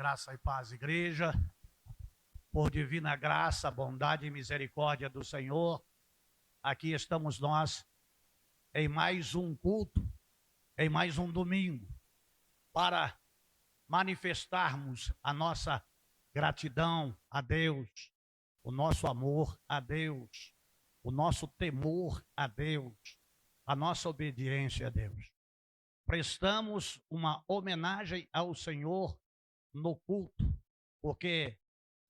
Graça e paz, igreja. Por divina graça, bondade e misericórdia do Senhor, aqui estamos nós em mais um culto, em mais um domingo, para manifestarmos a nossa gratidão a Deus, o nosso amor a Deus, o nosso temor a Deus, a nossa obediência a Deus. Prestamos uma homenagem ao Senhor no culto, porque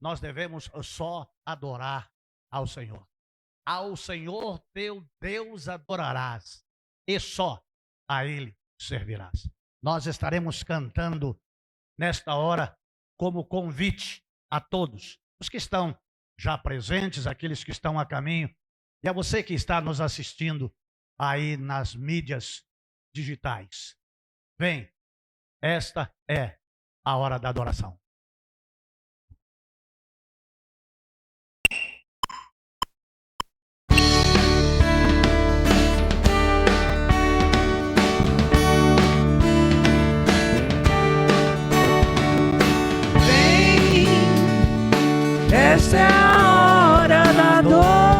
nós devemos só adorar ao Senhor. Ao Senhor teu Deus adorarás, e só a Ele servirás. Nós estaremos cantando nesta hora como convite a todos, os que estão já presentes, aqueles que estão a caminho, e a você que está nos assistindo aí nas mídias digitais. Vem, esta é a hora da adoração. Vem, esta é a hora da adoração.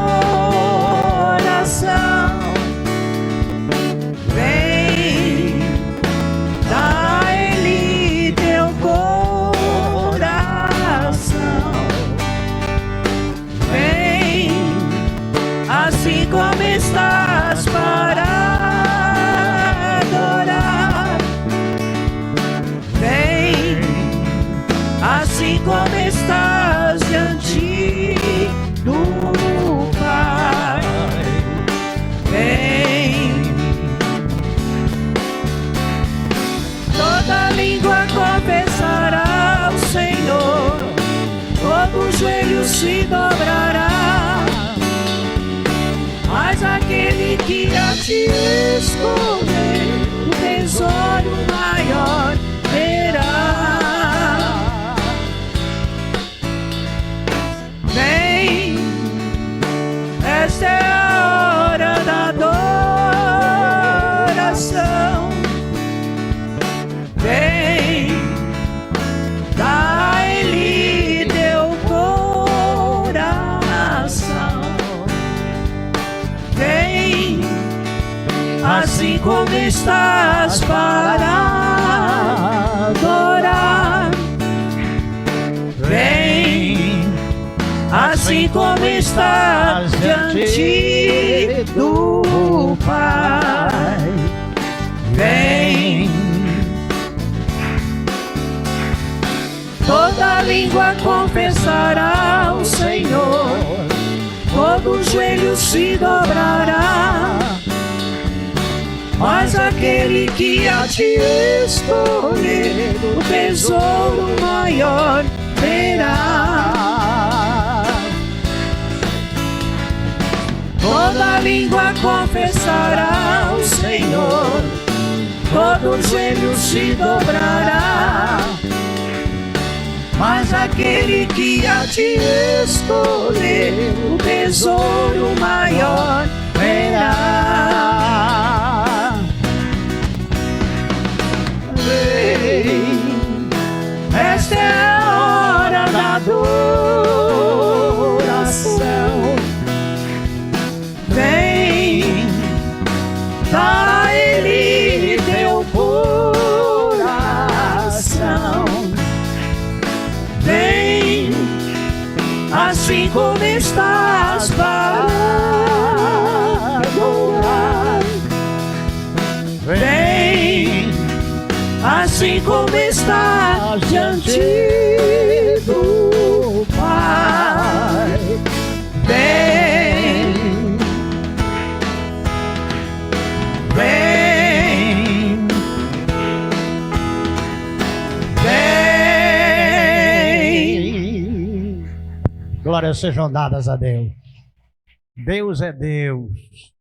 Vem, dá a Ele teu coração. Vem, assim como estás para adorar. Vem, assim como estás diante do Pai. Vem, toda língua confessará ao Senhor, todo joelho se dobrará, mas aquele que a te escolher, o tesouro maior terá. Vem, esta é a hora da adoração. Vem, dá a Ele teu coração. Vem, assim como estás para adorar. Vem, assim como estás diante do Pai. Vem, toda língua confessará ao Senhor, todo joelho se dobrará, mas aquele que a te escolher, o tesouro maior terá. Toda língua confessará ao Senhor, todo joelho se dobrará, mas aquele que a te escolher, o tesouro maior terá. Vem, esta é a hora da adoração. Vem, dá a Ele teu coração. Vem, assim como estás para adorar. Vem, assim como estás diante do Pai. Vem, vem, vem. Glórias sejam dadas a Deus. Deus é Deus.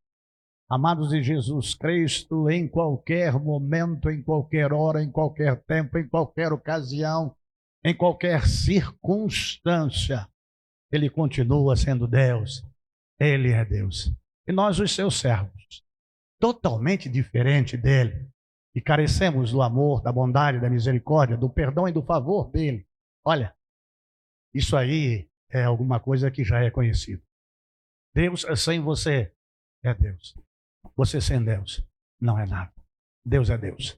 Amados de Jesus Cristo, em qualquer momento, em qualquer hora, em qualquer tempo, em qualquer ocasião, em qualquer circunstância, Ele continua sendo Deus. Ele é Deus. E nós, os seus servos, totalmente diferente dele, e carecemos do amor, da bondade, da misericórdia, do perdão e do favor dele. Olha, isso aí é alguma coisa que já é conhecido. Deus sem você é Deus. Você sem Deus não é nada. Deus é Deus.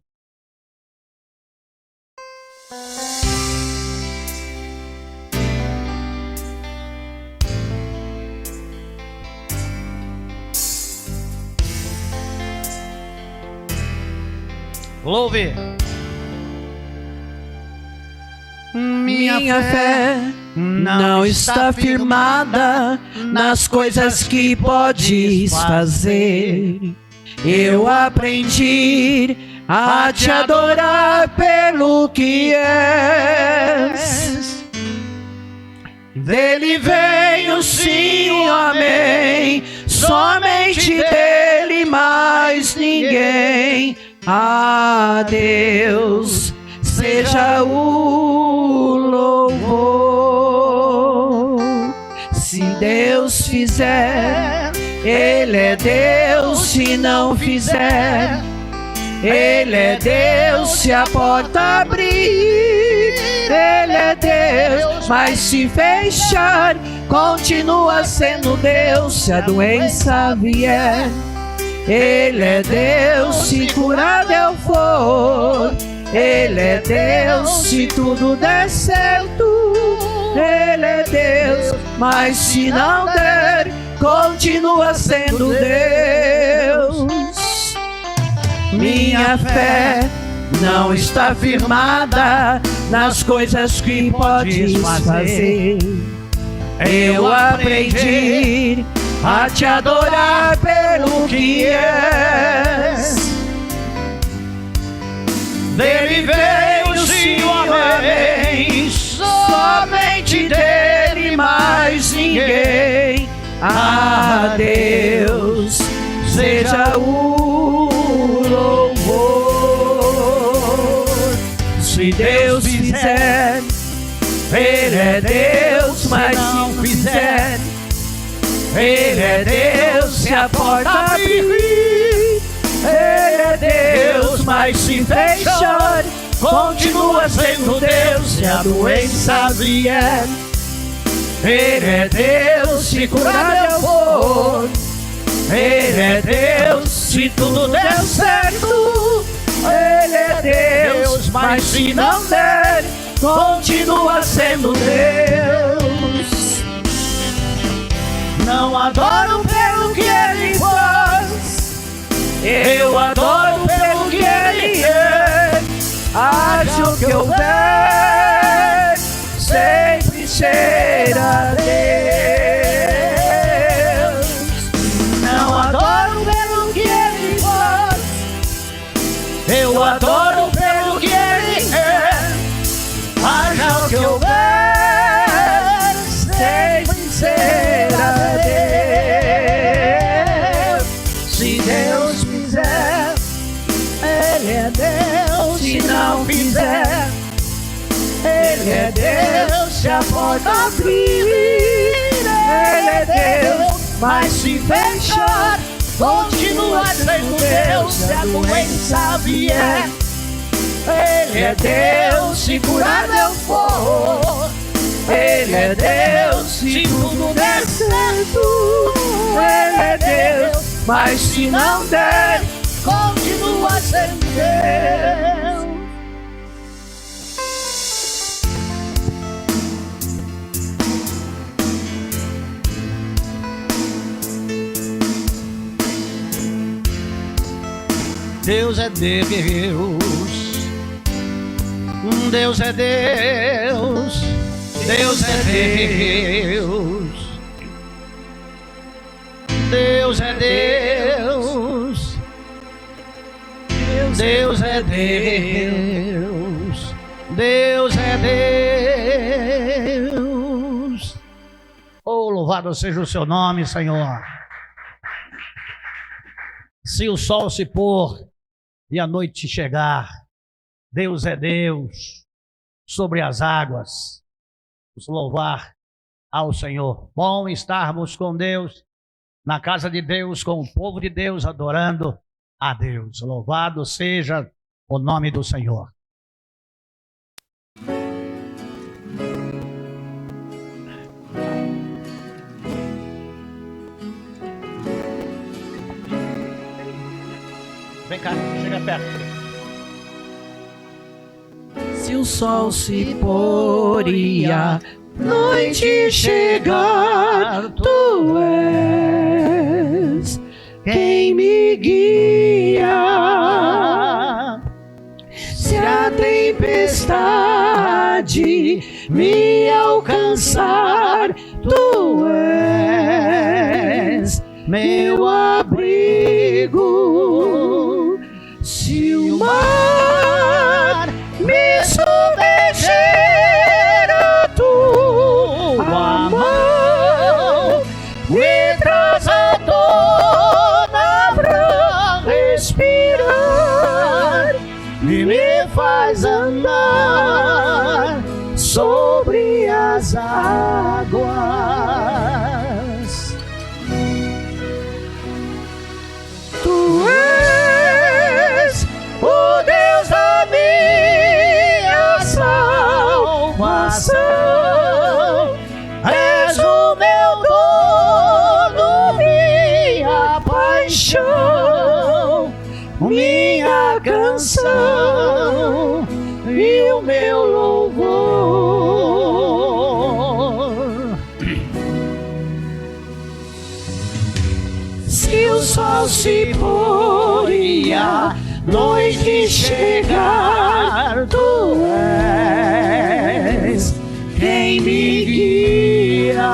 Louve. Minha fé não está firmada nas coisas que podes fazer. Eu aprendi a te adorar pelo que és. Dele veio sim o amém, somente dele mais ninguém. A Deus seja o louvor. Se Deus fizer, Ele é Deus. Se não fizer, Ele é Deus. Se a porta abrir, Ele é Deus. Mas se fechar, continua sendo Deus. Se a doença vier, Ele é Deus. Se curado eu for, Ele é Deus. Se tudo der certo, Ele é Deus. Mas se não der, continua sendo Deus. Minha fé não está firmada nas coisas que podes fazer. Eu aprendi a te adorar pelo que és. Dele veio sim o amém, somente dele mais ninguém. A Deus seja o louvor. Se Deus fizer, Ele é Deus. Mas se fizer, Ele é Deus. Se a porta abrir, Ele é Deus. Mas se fechar, continua sendo Deus. Se a doença vier, Ele é Deus. Se curado eu for, Ele é Deus. Se tudo der certo, Ele é Deus. Mas se não der, continua sendo Deus. Não adoro pelo que Ele faz, eu adoro pelo que Ele é. Haja o que houver, sempre será Deus. Não adoro pelo que Ele faz, eu adoro pelo que Ele é. Haja o que houver, sempre será Deus. Se Deus fizer, Ele é Deus. Se não fizer, Ele é Deus. Se a porta abrir, Ele é Deus. Mas se fechar, continua sendo Deus. Se a doença vier, Ele é Deus. Se curado eu for, Ele é Deus. Se tudo der certo, Ele é Deus. Mas se não der, continua sendo Deus. Deus é Deus. Deus é Deus. Deus é Deus. Deus é Deus. Deus é Deus. Deus é Deus. Oh, louvado seja o seu nome, Senhor. Se o sol se pôr e a noite chegar, Deus é Deus sobre as águas. Vamos louvar ao Senhor. Bom estarmos com Deus, na casa de Deus, com o povo de Deus, adorando a Deus. Louvado seja o nome do Senhor. Vem cá, chega perto. Se o sol se pôr e a noite chegar, tu és quem me guia. Se a tempestade me alcançar, tu és meu abrigo. Se o mar me submergir, a tua mão me traz a tona pra respirar e me faz andar sobre as águas. Tu és o Deus da minha salvação, és o meu dono, minha paixão, minha canção e o meu louvor. Se o sol se pôr e a noite chegar, tu és quem me guia.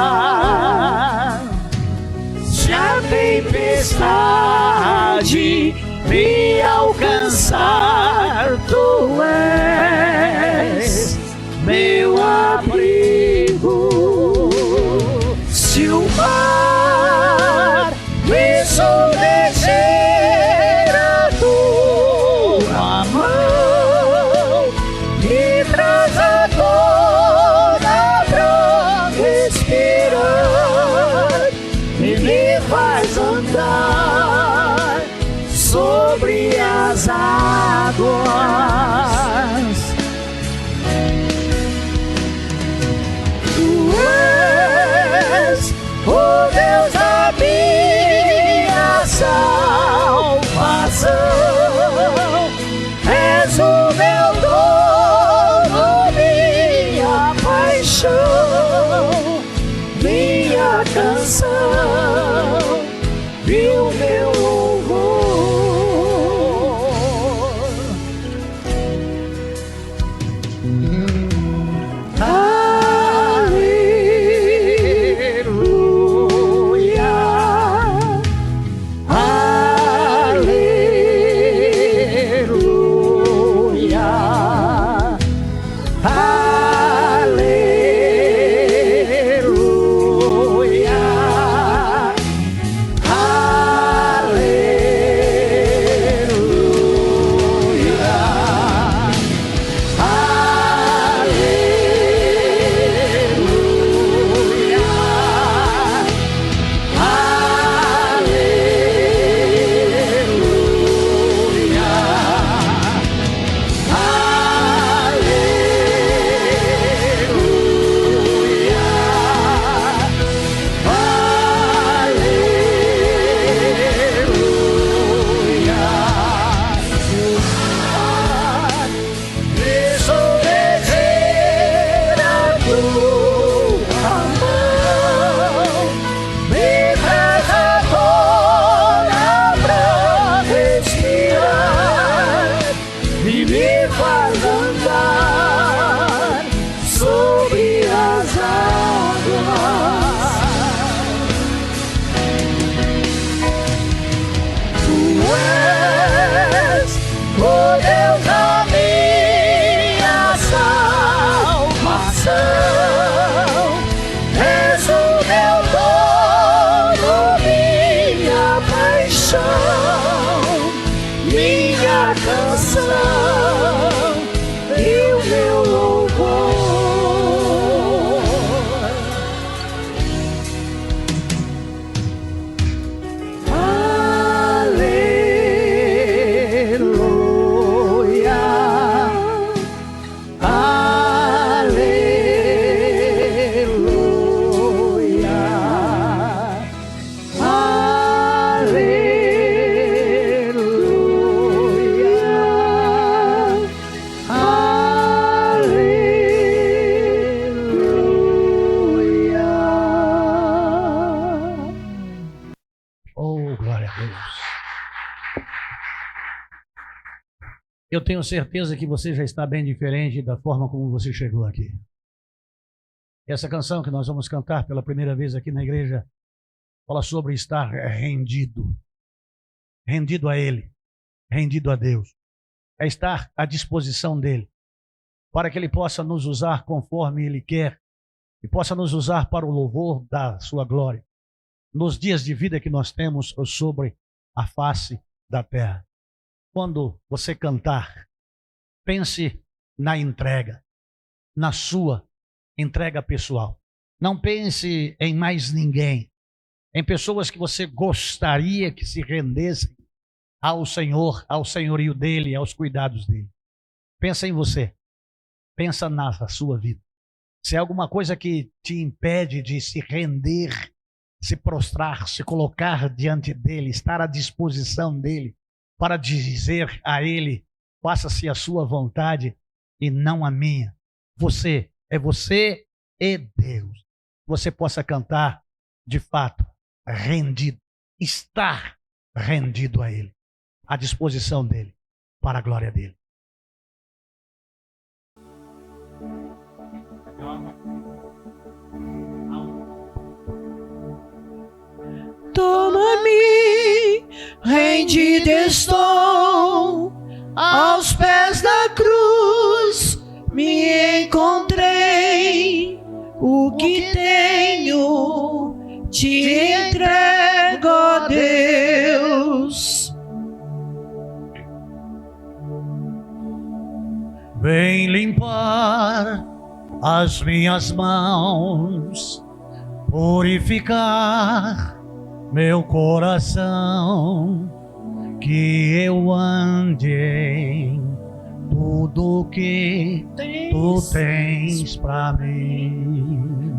Se a tempestade me alcançar, tu és meu abrigo. Se o mar me submergir, a tua mão me traz a tona pra respirar e me faz andar sobre as águas. Tu és o Deus da minha salvação, és o meu dono, minha paixão, minha canção e o meu louvor. Aleluia, aleluia, aleluia, Eu tenho certeza que você já está bem diferente da forma como você chegou aqui. Essa canção que nós vamos cantar pela primeira vez aqui na igreja fala sobre estar rendido. Rendido a Ele, rendido a Deus. É estar à disposição dEle, para que Ele possa nos usar conforme Ele quer e possa nos usar para o louvor da sua glória, nos dias de vida que nós temos sobre a face da terra. Quando você cantar, pense na entrega, na sua entrega pessoal. Não pense em mais ninguém, em pessoas que você gostaria que se rendessem ao Senhor, ao senhorio dEle, aos cuidados dEle. Pensa em você, pensa na sua vida. Se é alguma coisa que te impede de se render, se prostrar, se colocar diante dEle, estar à disposição dEle, para dizer a Ele, faça-se a sua vontade e não a minha. Você e Deus. Você possa cantar, de fato, rendido, estar rendido a Ele, à disposição dEle, para a glória dEle. Toma-me, rendido estou, aos pés da cruz me encontrei, o que tenho te entrego, ó Deus. Vem limpar as minhas mãos, purificar meu coração, que eu ande em tudo que tu tens para mim.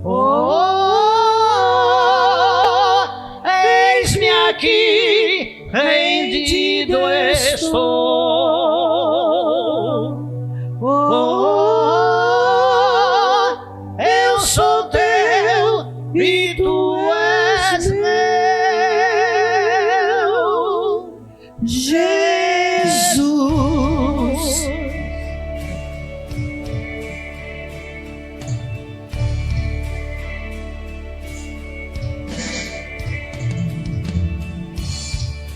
Oh, eis-me aqui, rendido estou. Oh, eu sou teu e tu és meu, Jesus.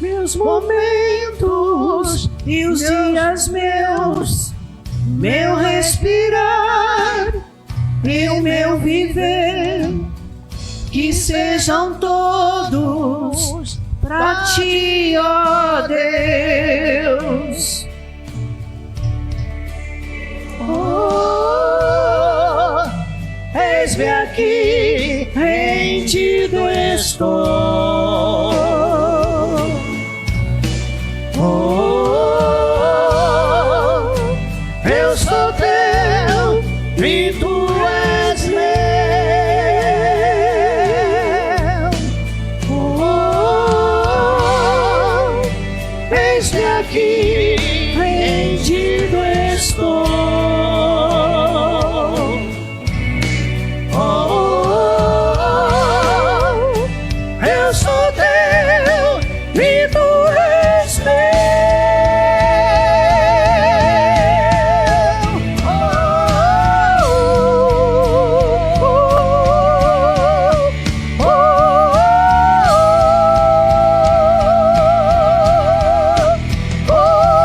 Meus momentos e os dias meus, meu respirar e o meu viver, que sejam todos pra ti, ó Deus. Oh, eis-me aqui, rendido estou. Oh, eu sou teu e tu és meu. Eis-me aqui, rendido estou. Oh, eu sou teu e tu és meu. Oh,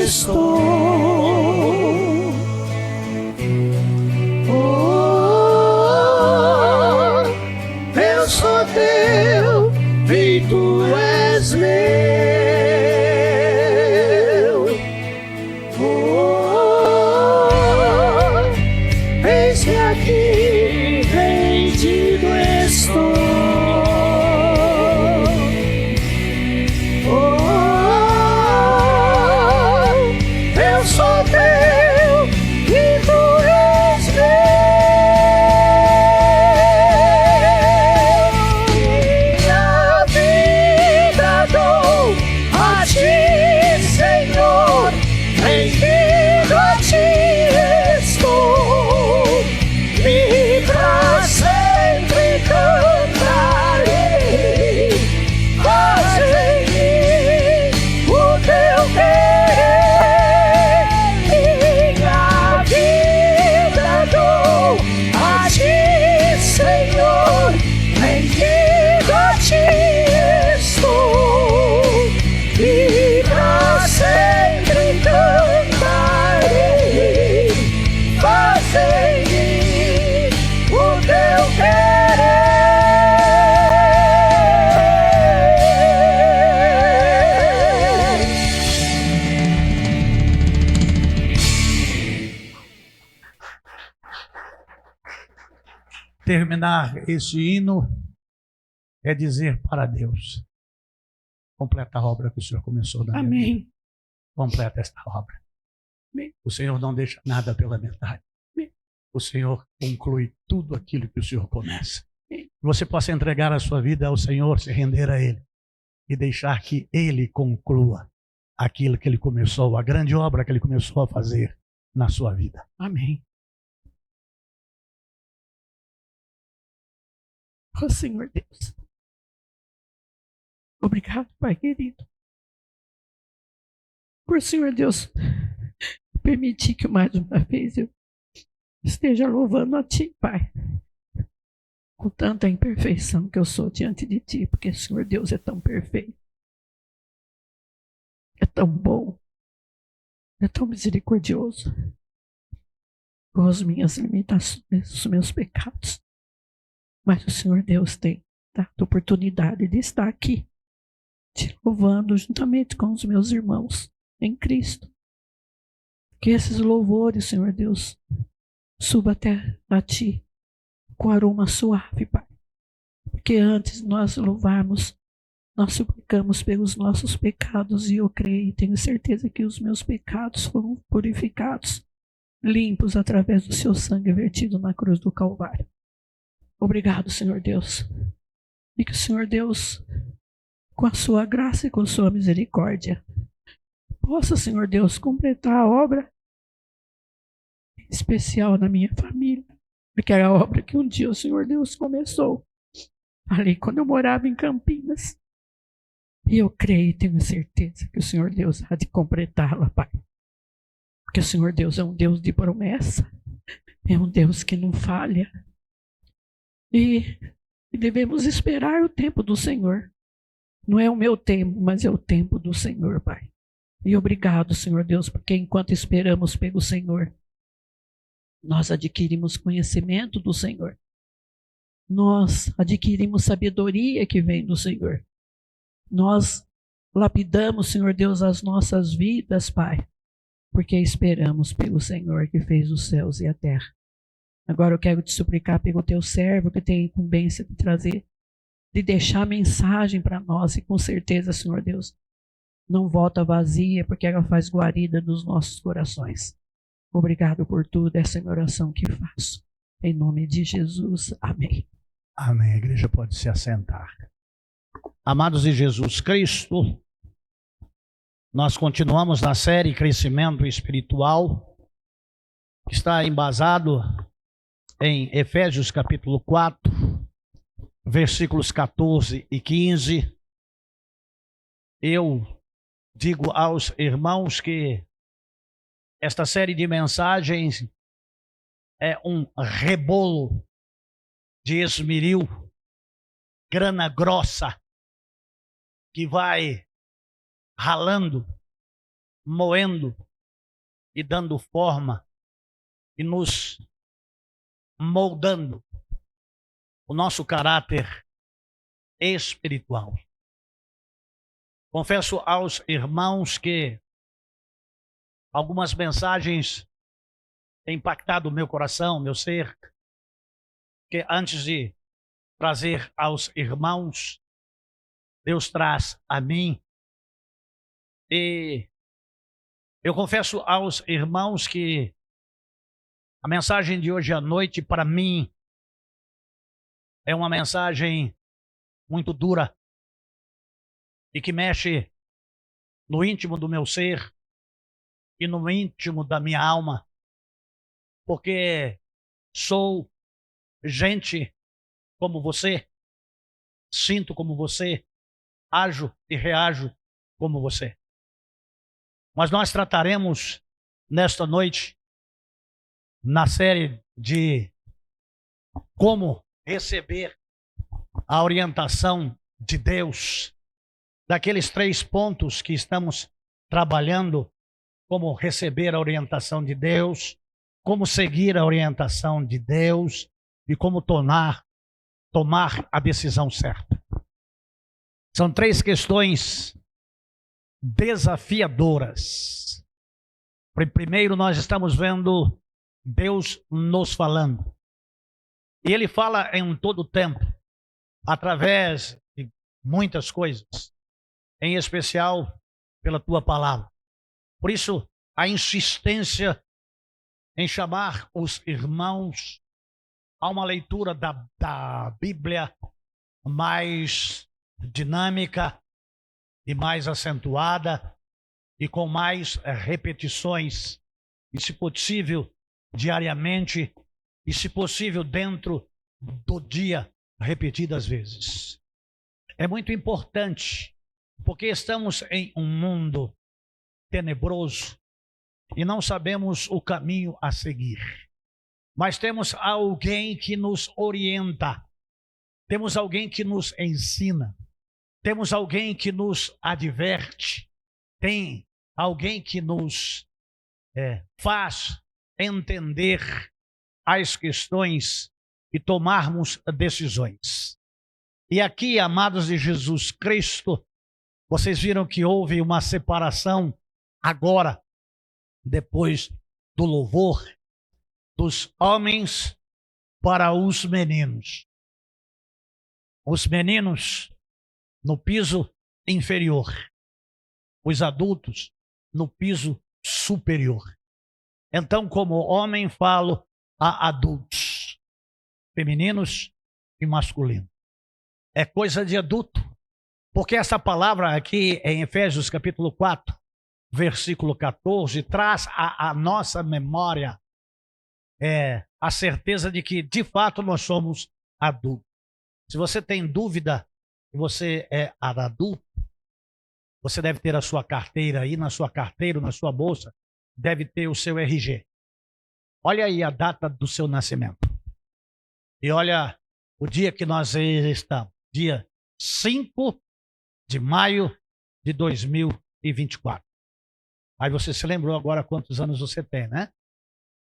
estou. Oh, eu sou teu e tu és meu. Oh, eis-me aqui, rendido estou. Terminar esse hino é dizer para Deus: completa a obra que o Senhor começou na minha vida. Amém. Completa esta obra. Amém. O Senhor não deixa nada pela metade. Amém. O Senhor conclui tudo aquilo que o Senhor começa. Amém. Você possa entregar a sua vida ao Senhor, se render a Ele e deixar que Ele conclua aquilo que Ele começou, a grande obra que Ele começou a fazer na sua vida. Amém. Oh, Senhor Deus. Obrigado, Pai querido. Por Senhor Deus permitir que mais uma vez eu esteja louvando a Ti, Pai. Com tanta imperfeição que eu sou diante de Ti, porque Senhor Deus é tão perfeito. É tão bom. É tão misericordioso. Com as minhas limitações, os meus pecados. Mas o Senhor Deus tem dado a oportunidade de estar aqui, te louvando juntamente com os meus irmãos em Cristo. Que esses louvores, Senhor Deus, suba até a Ti com aroma suave, Pai. Porque antes de nós louvarmos, nós suplicamos pelos nossos pecados e eu creio e tenho certeza que os meus pecados foram purificados, limpos através do Seu sangue vertido na cruz do Calvário. Obrigado, Senhor Deus. E que o Senhor Deus, com a Sua graça e com a Sua misericórdia, possa, Senhor Deus, completar a obra especial na minha família. Porque era a obra que um dia o Senhor Deus começou. Ali quando eu morava em Campinas. E eu creio e tenho certeza que o Senhor Deus há de completá-la, Pai. Porque o Senhor Deus é um Deus de promessa. É um Deus que não falha. E devemos esperar o tempo do Senhor. Não é o meu tempo, mas é o tempo do Senhor, Pai. E obrigado, Senhor Deus, porque enquanto esperamos pelo Senhor, nós adquirimos conhecimento do Senhor. Nós adquirimos sabedoria que vem do Senhor. Nós lapidamos, Senhor Deus, as nossas vidas, Pai, porque esperamos pelo Senhor que fez os céus e a terra. Agora eu quero te suplicar pelo teu servo que tem a incumbência de trazer, de deixar a mensagem para nós e com certeza, Senhor Deus, não volta vazia porque ela faz guarida dos nossos corações. Obrigado por tudo, essa é a minha oração que faço. Em nome de Jesus, amém. Amém. A igreja pode se assentar. Amados de Jesus Cristo, nós continuamos na série Crescimento Espiritual, que está embasado em Efésios capítulo 4, versículos 14 e 15. Eu digo aos irmãos que esta série de mensagens é um rebolo de esmeril, grana grossa, que vai ralando moendo e dando forma e nos moldando o nosso caráter espiritual. Confesso aos irmãos que algumas mensagens têm impactado o meu coração, meu ser, que antes de trazer aos irmãos, Deus traz a mim. E eu confesso aos irmãos que a mensagem de hoje à noite, para mim, é uma mensagem muito dura e que mexe no íntimo do meu ser e no íntimo da minha alma, porque sou gente como você, sinto como você, ajo e reajo como você. Mas nós trataremos nesta noite, na série de como receber a orientação de Deus, daqueles 3 pontos que estamos trabalhando, como receber a orientação de Deus, como seguir a orientação de Deus e como tomar a decisão certa. São 3 questões desafiadoras. Primeiro, nós estamos vendo Deus nos falando. E Ele fala em todo o tempo, através de muitas coisas, em especial pela tua palavra. Por isso, a insistência em chamar os irmãos a uma leitura da Bíblia mais dinâmica e mais acentuada e com mais repetições, e se possível diariamente, e se possível dentro do dia, repetidas vezes. É muito importante, porque estamos em um mundo tenebroso e não sabemos o caminho a seguir. Mas temos alguém que nos orienta, temos alguém que nos ensina, temos alguém que nos adverte, tem alguém que nos faz entender as questões e tomarmos decisões. E aqui, amados de Jesus Cristo, vocês viram que houve uma separação agora, depois do louvor, dos homens para os meninos. Os meninos no piso inferior, os adultos no piso superior. Então, como homem, falo a adultos, femininos e masculinos. É coisa de adulto, porque essa palavra aqui em Efésios capítulo 4, versículo 14, traz a nossa memória a certeza de que, de fato, nós somos adultos. Se você tem dúvida que você é adulto, você deve ter a sua carteira aí, na sua carteira, na sua bolsa, deve ter o seu RG. Olha aí a data do seu nascimento. E olha o dia que nós estamos. Dia 5 de maio de 2024. Aí você se lembrou agora quantos anos você tem, né?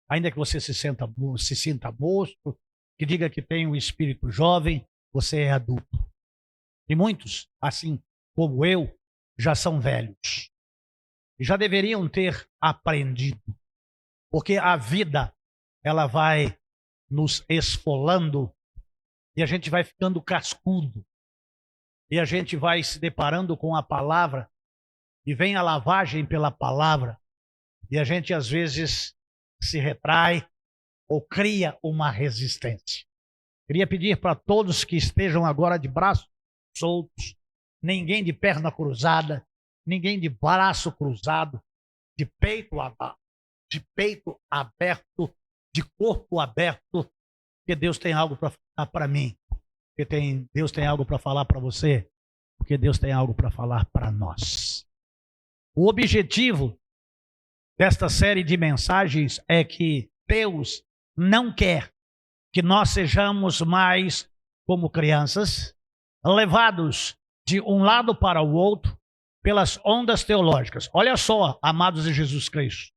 Ainda que você se sinta moço, que diga que tem um espírito jovem, você é adulto. E muitos, assim como eu, já são velhos. E já deveriam ter aprendido. Porque a vida, ela vai nos esfolando e a gente vai ficando cascudo. E a gente vai se deparando com a palavra e vem a lavagem pela palavra. E a gente, às vezes, se retrai ou cria uma resistência. Queria pedir para todos que estejam agora de braços soltos, ninguém de perna cruzada, ninguém de braço cruzado, de peito aberto, de corpo aberto, porque Deus tem algo para falar para mim, porque Deus tem algo para falar para você, porque Deus tem algo para falar para nós. O objetivo desta série de mensagens é que Deus não quer que nós sejamos mais como crianças, levados de um lado para o outro pelas ondas teológicas. Olha só, amados de Jesus Cristo.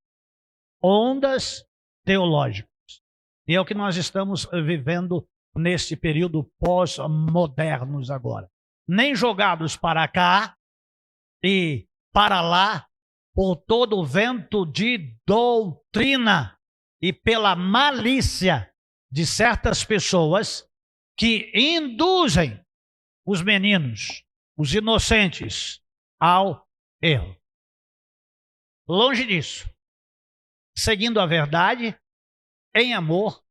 Ondas teológicas. E é o que nós estamos vivendo nesse período pós-modernos agora. Nem jogados para cá e para lá por todo o vento de doutrina e pela malícia de certas pessoas que induzem os meninos, os inocentes, ao erro. Longe disso. Seguindo a verdade, em amor,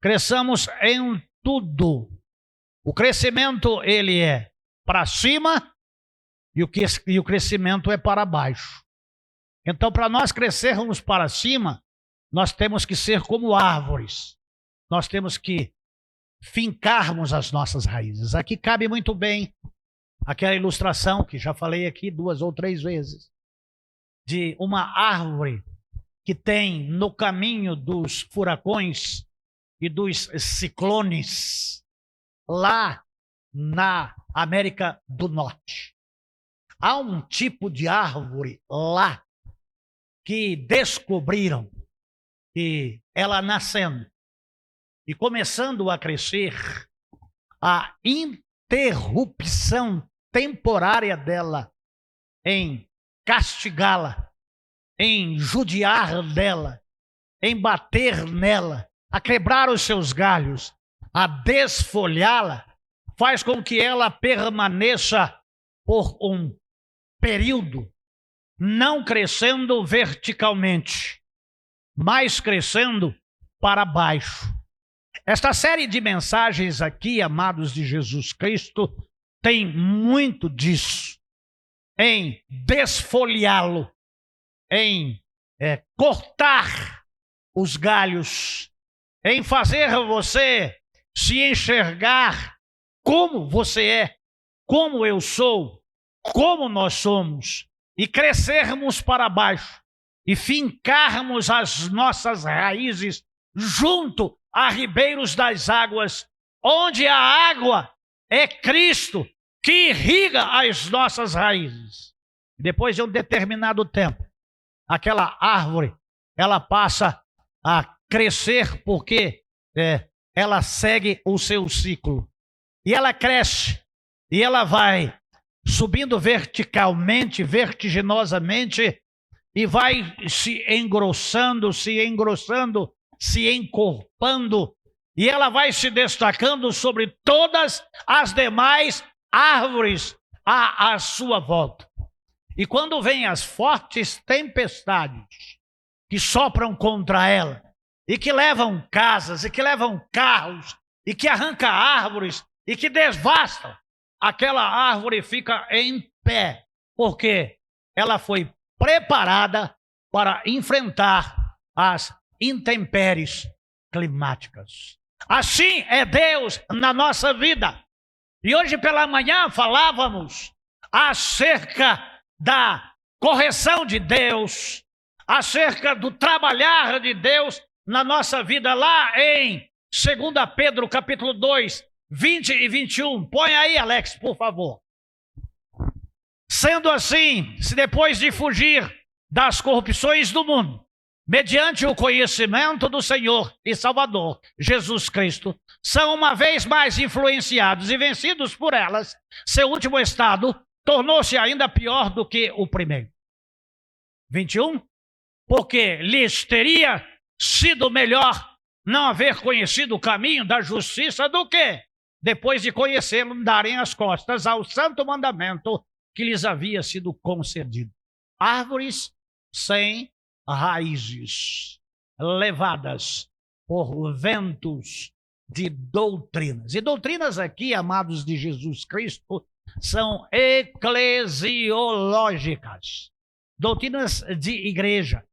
cresçamos em tudo. O crescimento, ele é para cima e o crescimento é para baixo. Então, para nós crescermos para cima, nós temos que ser como árvores. Nós temos que fincarmos as nossas raízes. Aqui cabe muito bem aquela ilustração que já falei aqui 2 ou 3 vezes, de uma árvore que tem no caminho dos furacões e dos ciclones, lá na América do Norte. Há um tipo de árvore lá que descobriram que ela nascendo e começando a crescer, a interrupção temporária dela em castigá-la, em judiar dela, em bater nela, a quebrar os seus galhos, a desfolhá-la, faz com que ela permaneça por um período não crescendo verticalmente, mas crescendo para baixo. Esta série de mensagens aqui, amados de Jesus Cristo, tem muito disso, em desfolhá-lo, em cortar os galhos, em fazer você se enxergar como você é, como eu sou, como nós somos, e crescermos para baixo, e fincarmos as nossas raízes junto a ribeiros das águas, onde a água é Cristo que irriga as nossas raízes. Depois de um determinado tempo, aquela árvore, ela passa a crescer porque ela segue o seu ciclo. E ela cresce, e ela vai subindo verticalmente, vertiginosamente, e vai se engrossando, se encorpando, e ela vai se destacando sobre todas as demais árvores à sua volta. E quando vêm as fortes tempestades que sopram contra ela, e que levam casas, e que levam carros, e que arrancam árvores, e que devastam, aquela árvore fica em pé, porque ela foi preparada para enfrentar as intempéries climáticas. Assim é Deus na nossa vida. E hoje pela manhã falávamos acerca da correção de Deus, acerca do trabalhar de Deus na nossa vida, lá em 2 Pedro capítulo 2, 20 e 21. Põe aí, Alex, por favor. Sendo assim, se depois de fugir das corrupções do mundo, mediante o conhecimento do Senhor e Salvador Jesus Cristo, são uma vez mais influenciados e vencidos por elas, seu último estado tornou-se ainda pior do que o primeiro. 21. Porque lhes teria sido melhor não haver conhecido o caminho da justiça do que, depois de conhecê-lo, darem as costas ao santo mandamento que lhes havia sido concedido. Árvores sem raízes, levadas por ventos de doutrinas. E doutrinas aqui, amados de Jesus Cristo, são eclesiológicas. Doutrinas de igreja,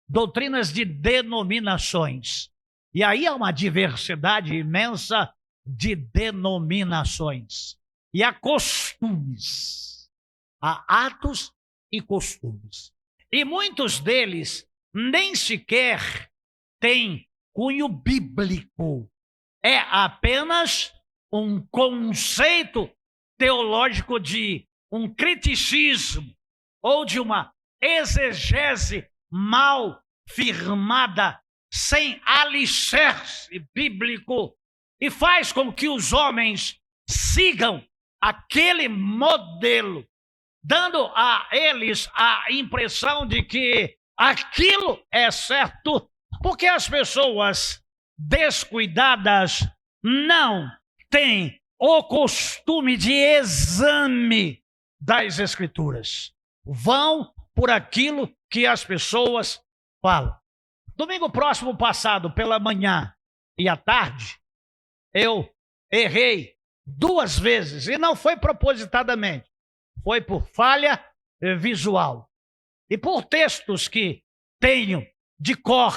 doutrinas de denominações. E aí há uma diversidade imensa de denominações. E há costumes, há atos e costumes. E muitos deles nem sequer têm cunho bíblico. É apenas um conceito teológico de um criticismo ou de uma exegese mal firmada, sem alicerce bíblico, e faz com que os homens sigam aquele modelo, dando a eles a impressão de que aquilo é certo, porque as pessoas descuidadas não têm o costume de exame das Escrituras. Vão por aquilo que as pessoas falam. Domingo próximo passado, pela manhã e à tarde, eu errei 2 vezes, e não foi propositadamente, foi por falha visual. E por textos que tenho de cor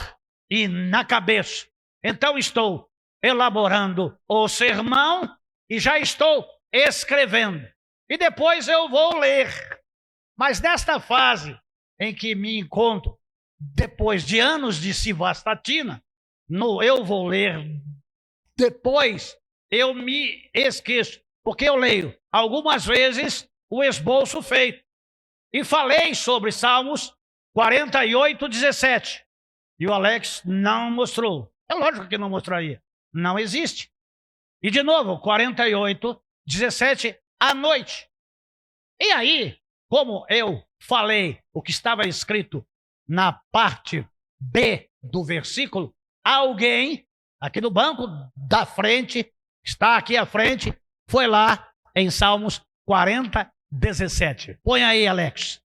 e na cabeça. Então estou elaborando o sermão e já estou escrevendo. E depois eu vou ler. Mas nesta fase em que me encontro, depois de anos de civastatina, eu vou ler, depois eu me esqueço, porque eu leio algumas vezes o esboço feito. E falei sobre Salmos 48, 17. E o Alex não mostrou. É lógico que não mostraria. Não existe. E de novo, 48, 17 à noite. E aí, como eu falei o que estava escrito na parte B do versículo, alguém aqui no banco da frente, está aqui à frente, foi lá em Salmos 40, 17. Põe aí, Alex.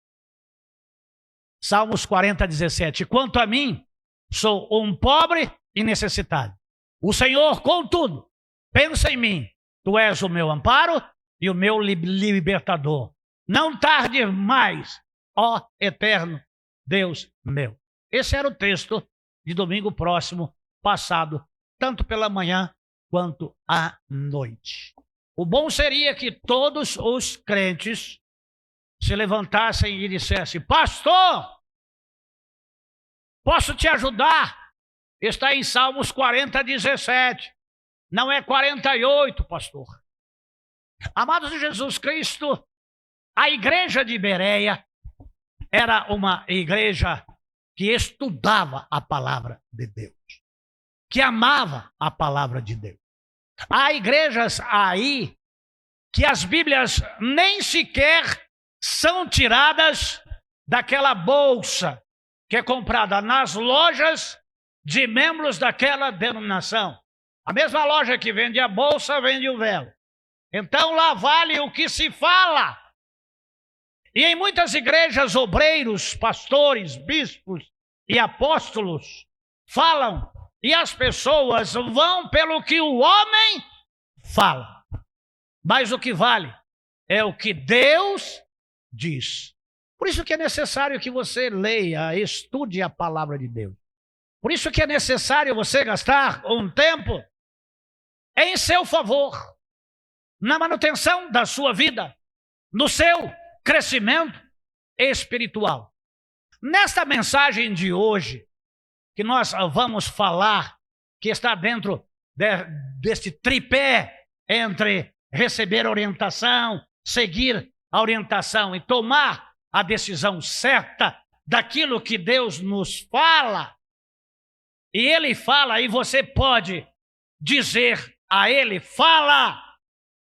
Salmos 40, 17. Quanto a mim, sou um pobre e necessitado. O Senhor, contudo, pensa em mim. Tu és o meu amparo e o meu libertador. Não tarde mais, ó eterno Deus meu. Esse era o texto de domingo próximo, passado, tanto pela manhã quanto à noite. O bom seria que todos os crentes se levantassem e dissessem: pastor, posso te ajudar? Está em Salmos 40, 17. Não é 48, pastor. Amados de Jesus Cristo, a igreja de Bereia era uma igreja que estudava a palavra de Deus, que amava a palavra de Deus. Há igrejas aí que as Bíblias nem sequer são tiradas daquela bolsa que é comprada nas lojas de membros daquela denominação. A mesma loja que vende a bolsa, vende o véu. Então lá vale o que se fala. E em muitas igrejas, obreiros, pastores, bispos e apóstolos falam, e as pessoas vão pelo que o homem fala. Mas o que vale é o que Deus diz. Por isso que é necessário que você leia, estude a palavra de Deus. Por isso que é necessário você gastar um tempo em seu favor, na manutenção da sua vida, no seu crescimento espiritual. Nesta mensagem de hoje, que nós vamos falar, que está dentro deste tripé entre receber orientação, seguir a orientação e tomar a decisão certa daquilo que Deus nos fala. E Ele fala, e você pode dizer a Ele: fala,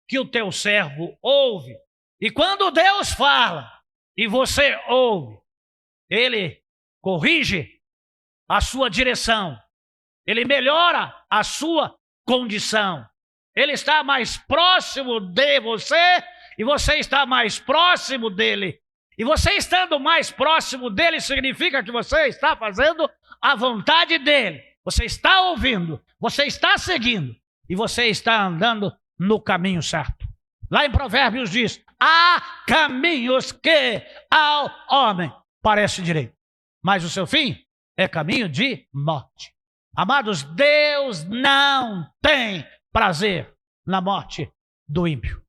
que o teu servo ouve. E quando Deus fala e você ouve, Ele corrige a sua direção, Ele melhora a sua condição, Ele está mais próximo de você e você está mais próximo dEle. E você estando mais próximo dEle significa que você está fazendo a vontade dEle. Você está ouvindo, você está seguindo e você está andando no caminho certo. Lá em Provérbios diz: há caminhos que ao homem parece direito, mas o seu fim é caminho de morte. Amados, Deus não tem prazer na morte do ímpio,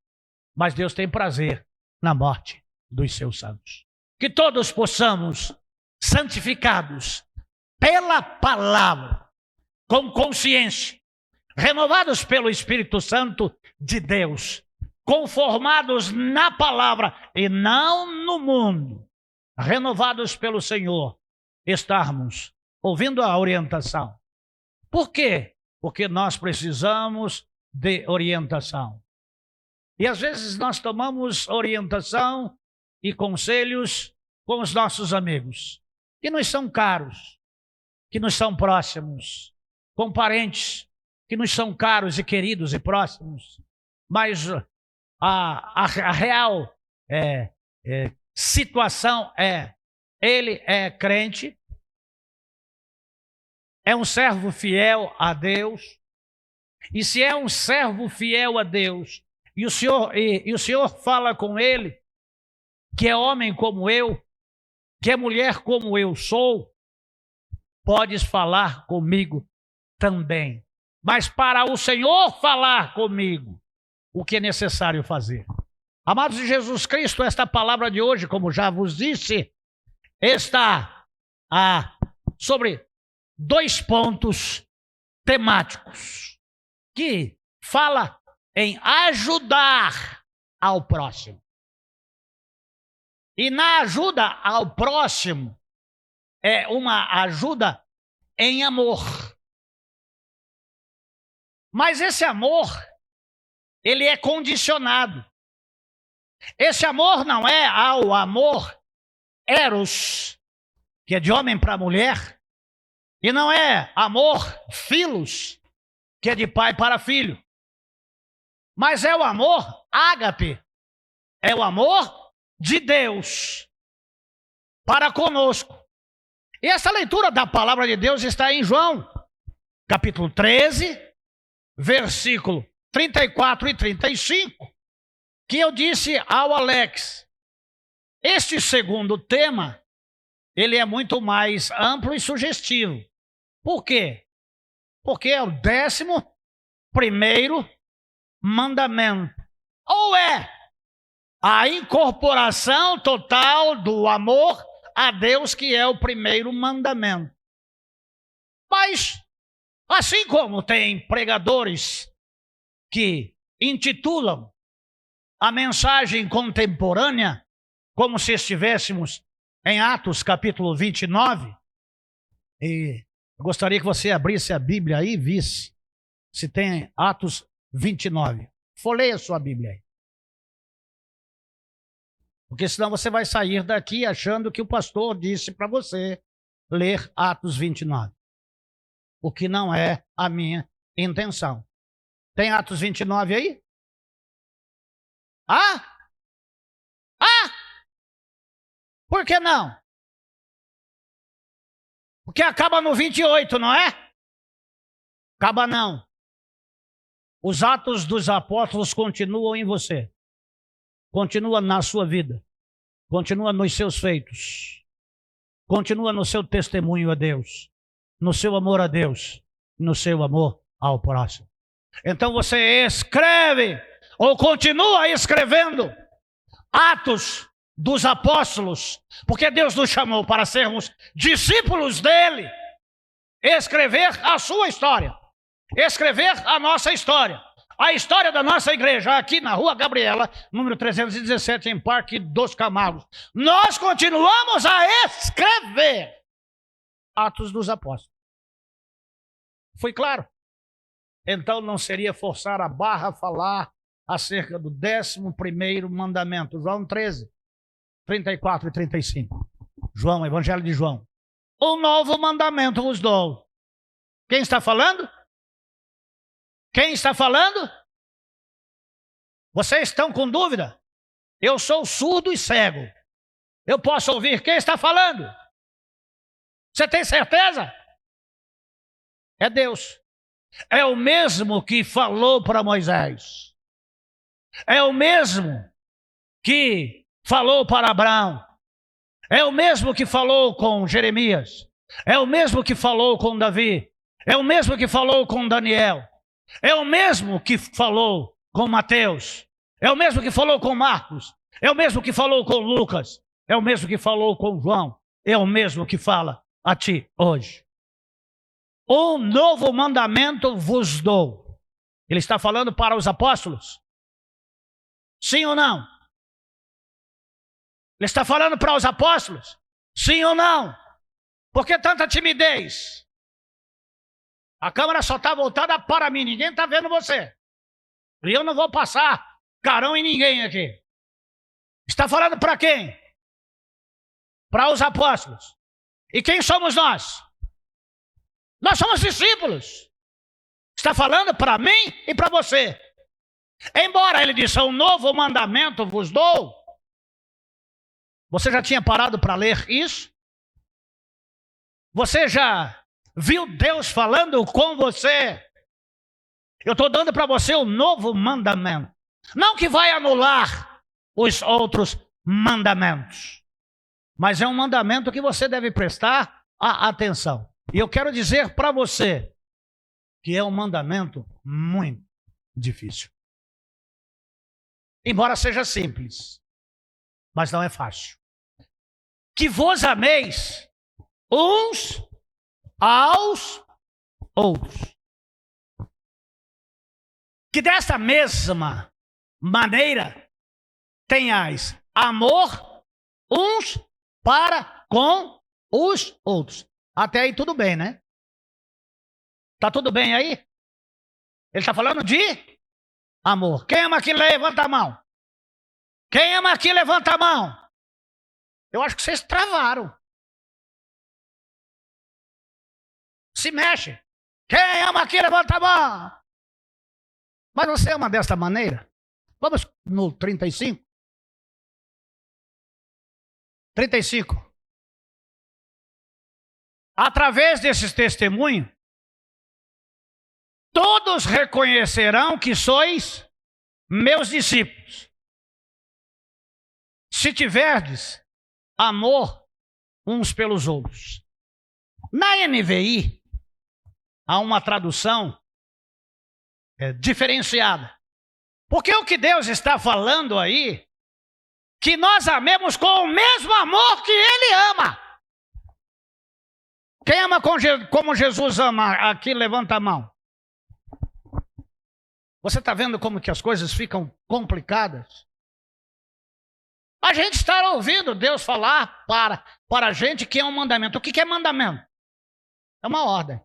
mas Deus tem prazer na morte dos seus santos. Que todos possamos, santificados pela palavra, com consciência, renovados pelo Espírito Santo de Deus, conformados na palavra e não no mundo, renovados pelo Senhor, estarmos ouvindo a orientação. Por quê? Porque nós precisamos de orientação. E às vezes nós tomamos orientação e conselhos com os nossos amigos, que nos são caros, que nos são próximos, com parentes que nos são caros e queridos e próximos. Mas a real situação ele é crente, é um servo fiel a Deus, e se é um servo fiel a Deus, e o Senhor fala com ele, que é homem como eu, que é mulher como eu sou, podes falar comigo também. Mas para o Senhor falar comigo, o que é necessário fazer? Amados de Jesus Cristo, esta palavra de hoje, como já vos disse, está sobre 2 pontos temáticos, que fala em ajudar ao próximo. E na ajuda ao próximo, é uma ajuda em amor. Mas esse amor, ele é condicionado. Esse amor não é ao amor eros, que é de homem para mulher, e não é amor filos, que é de pai para filho. Mas é o amor ágape, é o amor de Deus para conosco. E essa leitura da palavra de Deus está em João, capítulo 13, versículo 34 e 35, que eu disse ao Alex. Este segundo tema, ele é muito mais amplo e sugestivo. Por quê? Porque é o 11º mandamento. Ou é a incorporação total do amor a Deus, que é o primeiro mandamento. Mas, assim como tem pregadores que intitulam a mensagem contemporânea como se estivéssemos em Atos capítulo 29, e eu gostaria que você abrisse a Bíblia aí e visse se tem Atos 29. Folheia a sua Bíblia aí. Porque senão você vai sair daqui achando que o pastor disse para você ler Atos 29. O que não é a minha intenção. Tem Atos 29 aí? Por que não? Porque acaba no 28, não é? Acaba não. Os Atos dos Apóstolos continuam em você. Continua na sua vida. Continua nos seus feitos. Continua no seu testemunho a Deus. No seu amor a Deus. No seu amor ao próximo. Então você escreve, ou continua escrevendo, Atos dos Apóstolos, porque Deus nos chamou para sermos discípulos dele. Escrever a sua história. Escrever a nossa história. A história da nossa igreja, aqui na Rua Gabriela, número 317, em Parque dos Camargos. Nós continuamos a escrever Atos dos Apóstolos. Foi claro? Então não seria forçar a barra falar acerca do 11º mandamento. João 13, 34 e 35. João, Evangelho de João. Um novo mandamento vos dou. Quem está falando? Quem está falando? Vocês estão com dúvida? Eu sou surdo e cego. Eu posso ouvir quem está falando? Você tem certeza? É Deus. É o mesmo que falou para Moisés. É o mesmo que falou para Abraão. É o mesmo que falou com Jeremias. É o mesmo que falou com Davi. É o mesmo que falou com Daniel. É o mesmo que falou com Mateus. É o mesmo que falou com Marcos. É o mesmo que falou com Lucas. É o mesmo que falou com João. É o mesmo que fala a ti hoje. Um novo mandamento vos dou. Ele está falando para os apóstolos? Sim ou não? Ele está falando para os apóstolos? Sim ou não? Por que tanta timidez? A câmera só está voltada para mim, ninguém está vendo você. E eu não vou passar carão em ninguém aqui. Está falando para quem? Para os apóstolos. E quem somos nós? Nós somos discípulos. Está falando para mim e para você. Embora ele disse, um novo mandamento vos dou. Você já tinha parado para ler isso? Você já viu Deus falando com você? Eu estou dando para você um novo mandamento. Não que vai anular os outros mandamentos. Mas é um mandamento que você deve prestar atenção. E eu quero dizer para você que é um mandamento muito difícil. Embora seja simples, mas não é fácil. Que vos ameis uns aos outros. Que desta mesma maneira tenhais amor uns para com os outros. Até aí tudo bem, né? Tá tudo bem aí? Ele está falando de amor. Quem ama aqui, levanta a mão. Quem ama aqui, levanta a mão. Eu acho que vocês travaram. Se mexe. Quem ama aqui, levanta a mão. Mas você ama desta maneira? Vamos no 35. 35. Através desses testemunhos, todos reconhecerão que sois meus discípulos. Se tiverdes amor uns pelos outros. Na NVI, há uma tradução diferenciada. Porque o que Deus está falando aí, que nós amemos com o mesmo amor que Ele ama. Quem ama como Jesus ama, aqui levanta a mão. Você está vendo como que as coisas ficam complicadas? A gente está ouvindo Deus falar para a gente que é um mandamento. O que é mandamento? É uma ordem.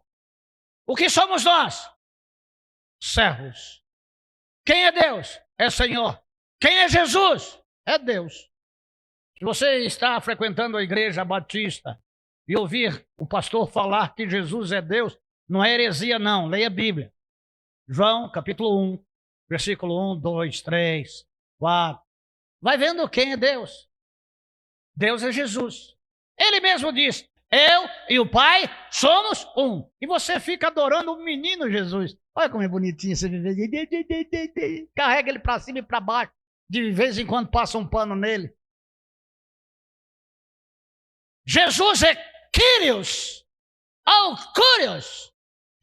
O que somos nós? Servos. Quem é Deus? É Senhor. Quem é Jesus? É Deus. Se você está frequentando a igreja batista e ouvir o pastor falar que Jesus é Deus, não é heresia não, leia a Bíblia. João, capítulo 1, versículo 1, 2, 3, 4. Vai vendo quem é Deus. Deus é Jesus. Ele mesmo diz, eu e o Pai somos um. E você fica adorando o menino Jesus. Olha como é bonitinho você viver. Carrega ele para cima e para baixo. De vez em quando passa um pano nele. Jesus é Kyrios. Kyrios.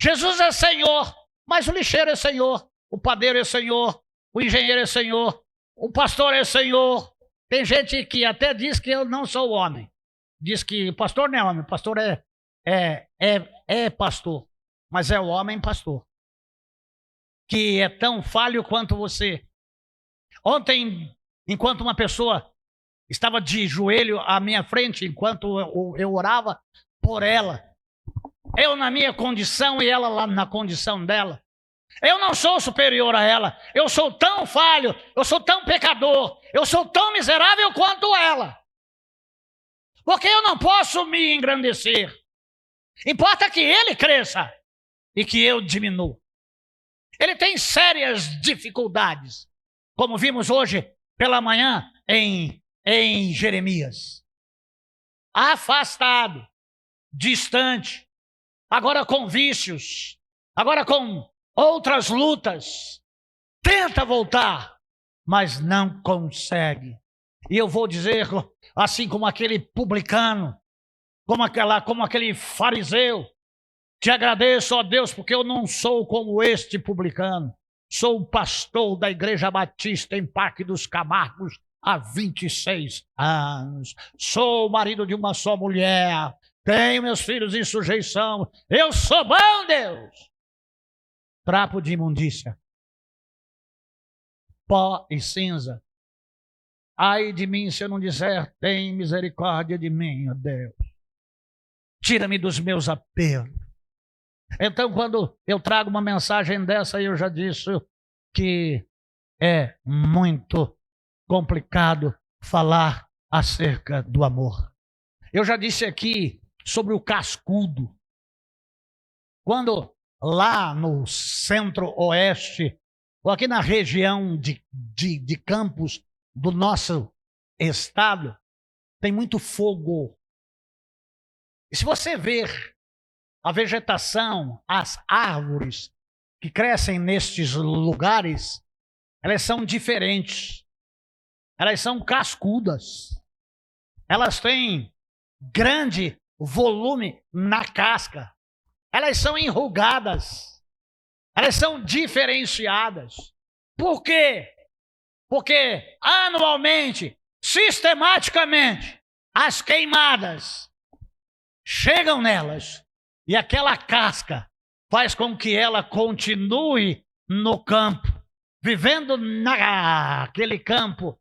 Jesus é Senhor. Mas o lixeiro é Senhor. O padeiro é Senhor. O engenheiro é Senhor. O pastor é Senhor. Tem gente que até diz que eu não sou homem. Diz que pastor não é homem. Pastor é pastor. Mas é o homem pastor. Que é tão falho quanto você. Ontem, enquanto uma pessoa estava de joelho à minha frente, enquanto eu orava por ela. Eu na minha condição e ela lá na condição dela. Eu não sou superior a ela. Eu sou tão falho, eu sou tão pecador, eu sou tão miserável quanto ela. Porque eu não posso me engrandecer. Importa que ele cresça e que eu diminua. Ele tem sérias dificuldades, como vimos hoje pela manhã em Jeremias. Afastado, distante, agora com vícios, agora com outras lutas, tenta voltar, mas não consegue. E eu vou dizer, assim como aquele publicano, como aquele fariseu, te agradeço, ó Deus, porque eu não sou como este publicano. Sou o pastor da Igreja Batista em Parque dos Camargos há 26 anos. Sou o marido de uma só mulher. Tenho meus filhos em sujeição. Eu sou bom, Deus. Trapo de imundícia, pó e cinza. Ai de mim se eu não disser, tem misericórdia de mim, ó Deus. Tira-me dos meus apelos. Então, quando eu trago uma mensagem dessa, eu já disse que é muito complicado falar acerca do amor. Eu já disse aqui sobre o cascudo. Quando lá no centro-oeste, ou aqui na região de Campos do nosso estado, tem muito fogo. E se você ver a vegetação, as árvores que crescem nestes lugares, elas são diferentes. Elas são cascudas. Elas têm grande volume na casca. Elas são enrugadas. Elas são diferenciadas. Por quê? Porque anualmente, sistematicamente, as queimadas chegam nelas e aquela casca faz com que ela continue no campo, vivendo naquele campo,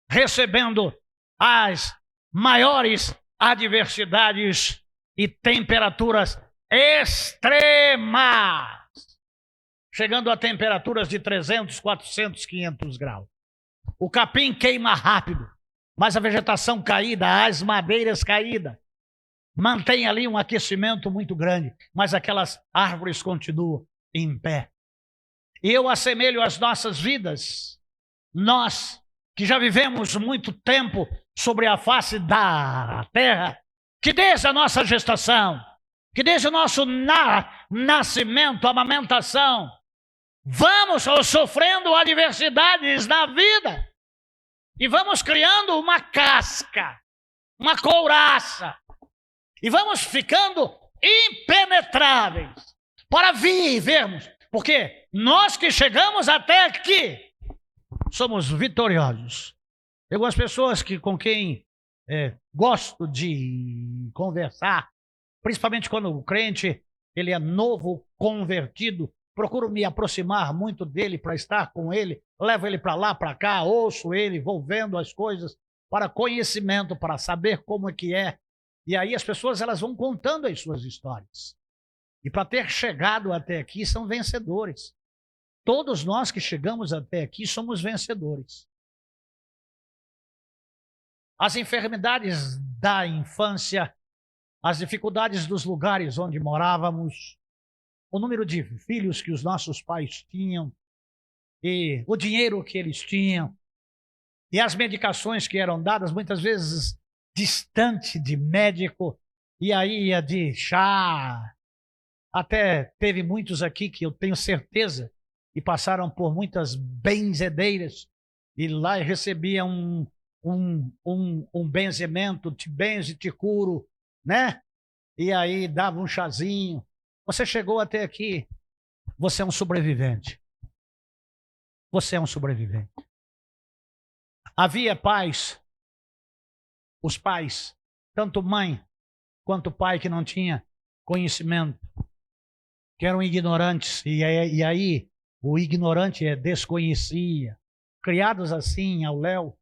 recebendo as maiores adversidades e temperaturas extremas, chegando a temperaturas de 300, 400, 500 graus. O capim queima rápido, mas a vegetação caída, as madeiras caídas, mantém ali um aquecimento muito grande, mas aquelas árvores continuam em pé. E eu assemelho as nossas vidas, nós que já vivemos muito tempo sobre a face da terra, que desde a nossa gestação, que desde o nosso nascimento, amamentação, vamos sofrendo adversidades na vida e vamos criando uma casca, uma couraça, e vamos ficando impenetráveis para vivermos, porque nós que chegamos até aqui somos vitoriosos. Eu algumas pessoas com quem gosto de conversar, principalmente quando o crente ele é novo, convertido, procuro me aproximar muito dele para estar com ele, levo ele para lá, para cá, ouço ele, vou vendo as coisas para conhecimento, para saber como é que é. E aí as pessoas elas vão contando as suas histórias. E para ter chegado até aqui são vencedores. Todos nós que chegamos até aqui somos vencedores. As enfermidades da infância, as dificuldades dos lugares onde morávamos, o número de filhos que os nossos pais tinham, e o dinheiro que eles tinham, e as medicações que eram dadas, muitas vezes distante de médico, e aí ia de chá. Até teve muitos aqui que eu tenho certeza que passaram por muitas benzedeiras, e lá recebiam um benzimento, te benze, te curo, né? E aí dava um chazinho. Você chegou até aqui, você é um sobrevivente. Você é um sobrevivente. Havia pais, os pais, tanto mãe quanto pai que não tinha conhecimento, que eram ignorantes, e aí o ignorante desconhecia, criados assim ao léu.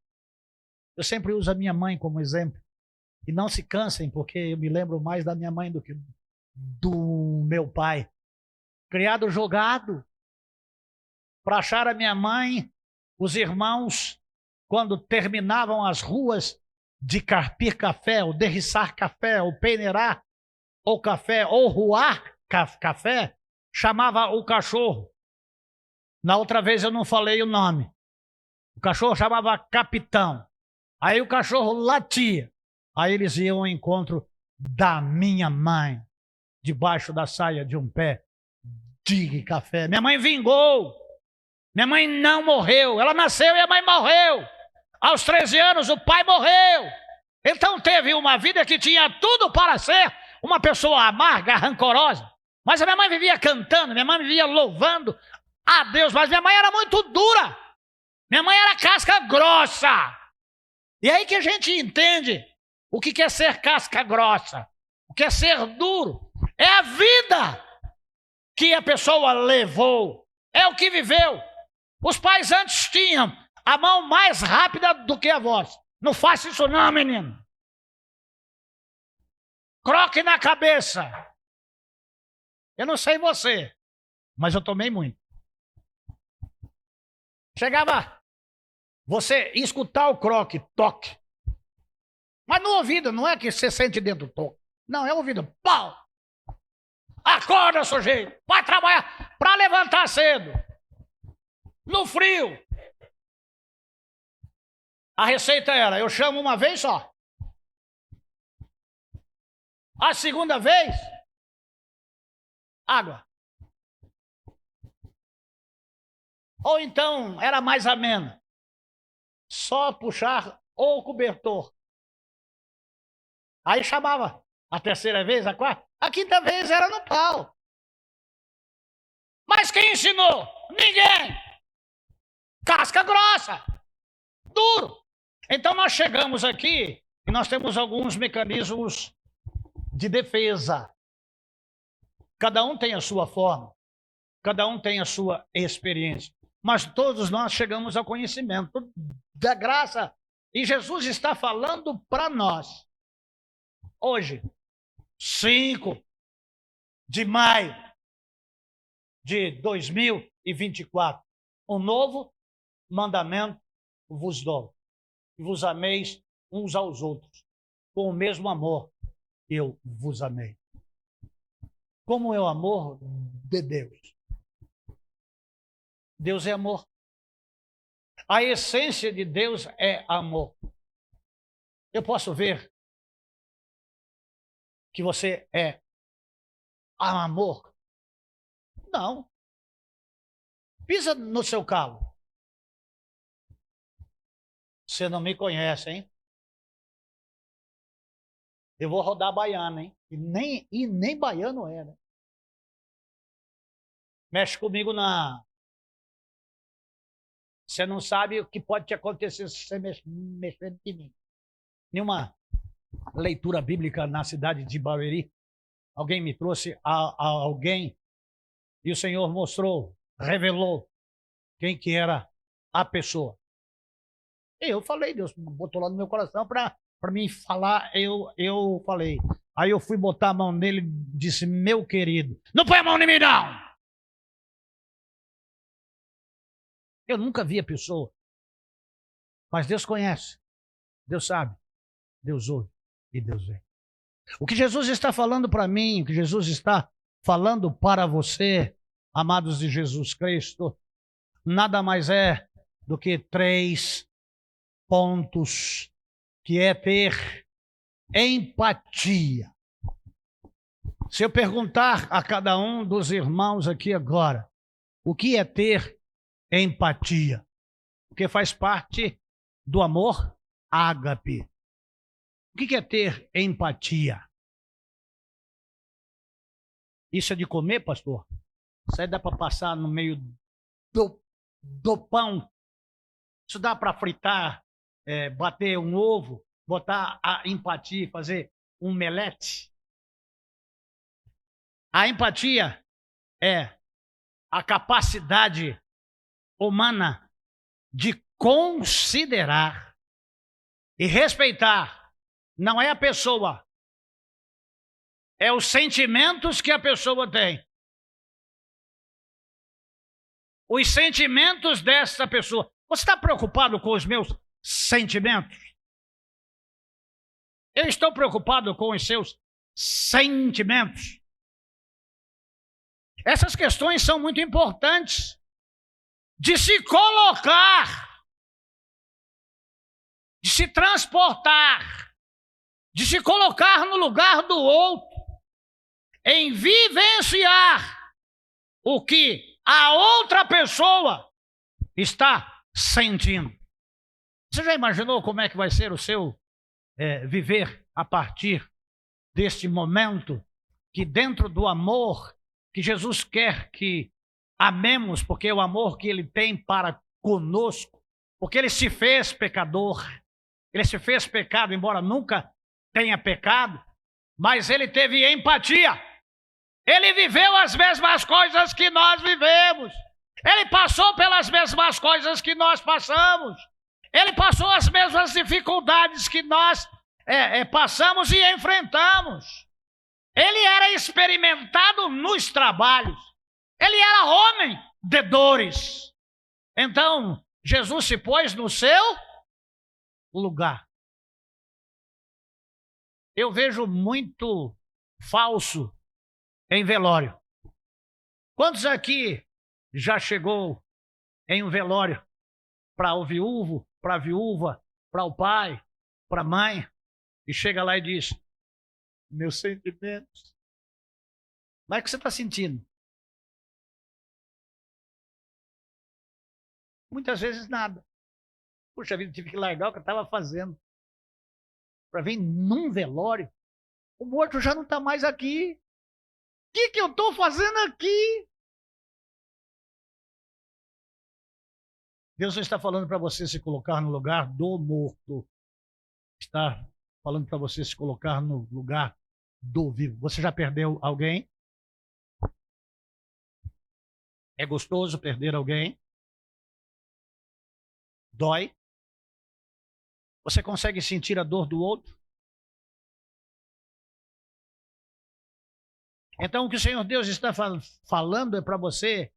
Eu sempre uso a minha mãe como exemplo, e não se cansem, porque eu me lembro mais da minha mãe do que do meu pai. Criado jogado, para achar a minha mãe, os irmãos, quando terminavam as ruas de carpir café, ou derriçar café, ou peneirar o café, ou ruar café, chamava o cachorro. Na outra vez eu não falei o nome. O cachorro chamava Capitão. Aí o cachorro latia. Aí eles iam ao encontro da minha mãe, debaixo da saia de um pé de café. Minha mãe vingou. Minha mãe não morreu. Ela nasceu e a mãe morreu. Aos 13 anos o pai morreu. Então teve uma vida que tinha tudo para ser uma pessoa amarga, rancorosa. Mas a minha mãe vivia cantando, minha mãe vivia louvando a Deus. Mas minha mãe era muito dura. Minha mãe era casca grossa. E aí que a gente entende o que é ser casca grossa, o que é ser duro. É a vida que a pessoa levou, é o que viveu. Os pais antes tinham A mão mais rápida do que a voz. Não faça isso não, menino. Croque na cabeça. Eu não sei você, mas eu tomei muito. Chegava, você escutar o croque, toque. Mas no ouvido, não é que você sente dentro do toque. Não, é o ouvido. Pau! Acorda, sujeito. Vai trabalhar para levantar cedo. No frio. A receita era, eu chamo uma vez só. A segunda vez, água. Ou então, era mais ameno. Só puxar o cobertor. Aí chamava. A terceira vez, a quarta. A quinta vez era no pau. Mas quem ensinou? Ninguém. Casca grossa. Duro. Então nós chegamos aqui e nós temos alguns mecanismos de defesa. Cada um tem a sua forma. Cada um tem a sua experiência. Mas todos nós chegamos ao conhecimento da graça. E Jesus está falando para nós. Hoje, 5 de maio de 2024, um novo mandamento vos dou. Que vos ameis uns aos outros, com o mesmo amor que eu vos amei. Como é o amor de Deus? Deus é amor. A essência de Deus é amor. Eu posso ver que você é amor? Não. Pisa no seu calo. Você não me conhece, hein? Eu vou rodar baiano, hein? E nem baiano é, né? Mexe comigo na... Você não sabe o que pode te acontecer se você mexer em mim. Nenhuma leitura bíblica na cidade de Barueri. Alguém me trouxe a alguém e o Senhor mostrou, revelou quem que era a pessoa. Eu falei, Deus botou lá no meu coração para mim falar, eu falei. Aí eu fui botar a mão nele e disse, meu querido, não põe a mão em mim não! Eu nunca vi a pessoa, mas Deus conhece, Deus sabe, Deus ouve e Deus vê. O que Jesus está falando para mim, o que Jesus está falando para você, amados de Jesus Cristo, nada mais é do que 3 pontos, que é ter empatia. Se eu perguntar a cada um dos irmãos aqui agora, o que é ter empatia? Porque faz parte do amor ágape. O que é ter empatia? Isso é de comer, pastor? Isso aí dá para passar no meio do pão? Isso dá para fritar, bater um ovo, botar a empatia e fazer um omelete? A empatia é a capacidade humana de considerar e respeitar. Não é a pessoa, é os sentimentos que a pessoa tem. Os sentimentos dessa pessoa. Você está preocupado com os meus sentimentos? Eu estou preocupado com os seus sentimentos. Essas questões são muito importantes de se colocar, de se transportar, de se colocar no lugar do outro, em vivenciar o que a outra pessoa está sentindo. Você já imaginou como é que vai ser o seu viver a partir deste momento, que dentro do amor que Jesus quer que amemos, porque é o amor que ele tem para conosco, porque ele se fez pecador, ele se fez pecado, embora nunca tenha pecado, mas ele teve empatia. Ele viveu as mesmas coisas que nós vivemos. Ele passou pelas mesmas coisas que nós passamos. Ele passou as mesmas dificuldades que nós passamos e enfrentamos. Ele era experimentado nos trabalhos. Ele era homem de dores. Então, Jesus se pôs no seu lugar. Eu vejo muito falso em velório. Quantos aqui já chegou em um velório para o viúvo, para a viúva, para o pai, para a mãe, e chega lá e diz: meus sentimentos. Mas o que você está sentindo? Muitas vezes nada. Puxa vida, tive que largar o que eu estava fazendo para vir num velório. O morto já não está mais aqui. O que eu estou fazendo aqui? Deus não está falando para você se colocar no lugar do morto. Está falando para você se colocar no lugar do vivo. Você já perdeu alguém? É gostoso perder alguém? Dói? Você consegue sentir a dor do outro? Então o que o Senhor Deus está falando é para você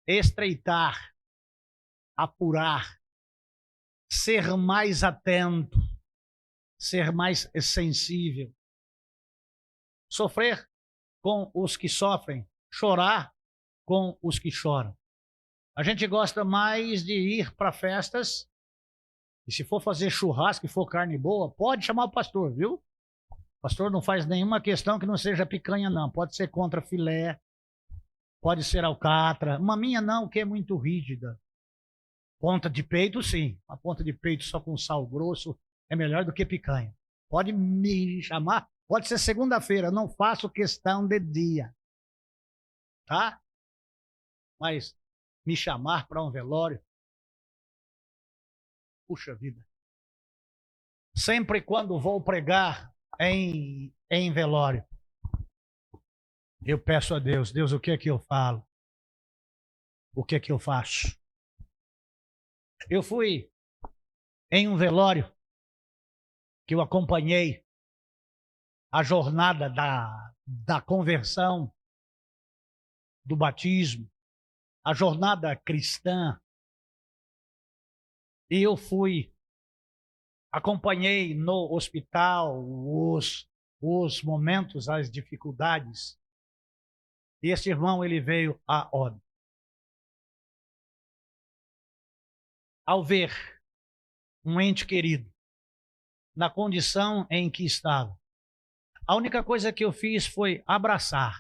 estreitar, apurar, ser mais atento, ser mais sensível, sofrer com os que sofrem, chorar com os que choram. A gente gosta mais de ir para festas, e se for fazer churrasco e for carne boa, pode chamar o pastor, viu? O pastor não faz nenhuma questão que não seja picanha, não. Pode ser contra filé, pode ser alcatra. Maminha não, que é muito rígida. Ponta de peito, sim. Uma ponta de peito só com sal grosso é melhor do que picanha. Pode me chamar, pode ser segunda-feira, não faço questão de dia. Tá? Mas me chamar para um velório, puxa vida. Sempre quando vou pregar em velório, eu peço a Deus, Deus, o que é que eu falo? O que é que eu faço? Eu fui em um velório que eu acompanhei a jornada da conversão, do batismo, a jornada cristã. E eu acompanhei no hospital os momentos, as dificuldades. E esse irmão, ele veio a óbito. Ao ver um ente querido na condição em que estava, a única coisa que eu fiz foi abraçar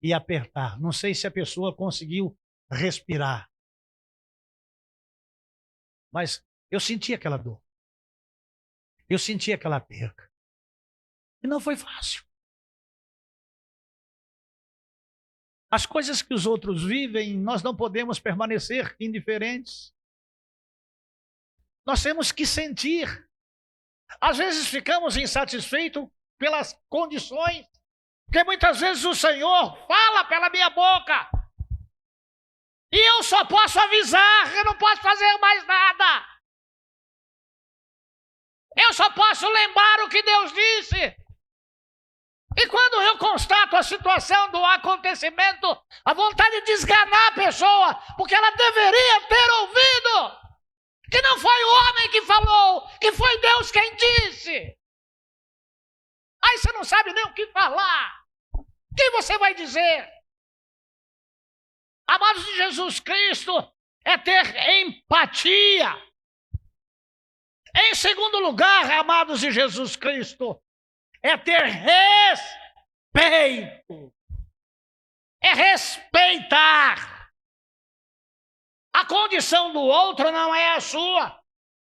e apertar. Não sei se a pessoa conseguiu respirar, mas eu senti aquela dor. Eu senti aquela perca. E não foi fácil. As coisas que os outros vivem, nós não podemos permanecer indiferentes. Nós temos que sentir. Às vezes ficamos insatisfeitos pelas condições, porque muitas vezes o Senhor fala pela minha boca. E eu só posso avisar, eu não posso fazer mais nada. Eu só posso lembrar o que Deus disse. E quando eu constato a situação do acontecimento, a vontade de esganar a pessoa, porque ela deveria ter ouvido, que não foi o homem que falou, que foi Deus quem disse. Aí você não sabe nem o que falar. O que você vai dizer? Amados de Jesus Cristo, é ter empatia. Em segundo lugar, amados de Jesus Cristo, é ter respeito. É respeitar. A condição do outro não é a sua.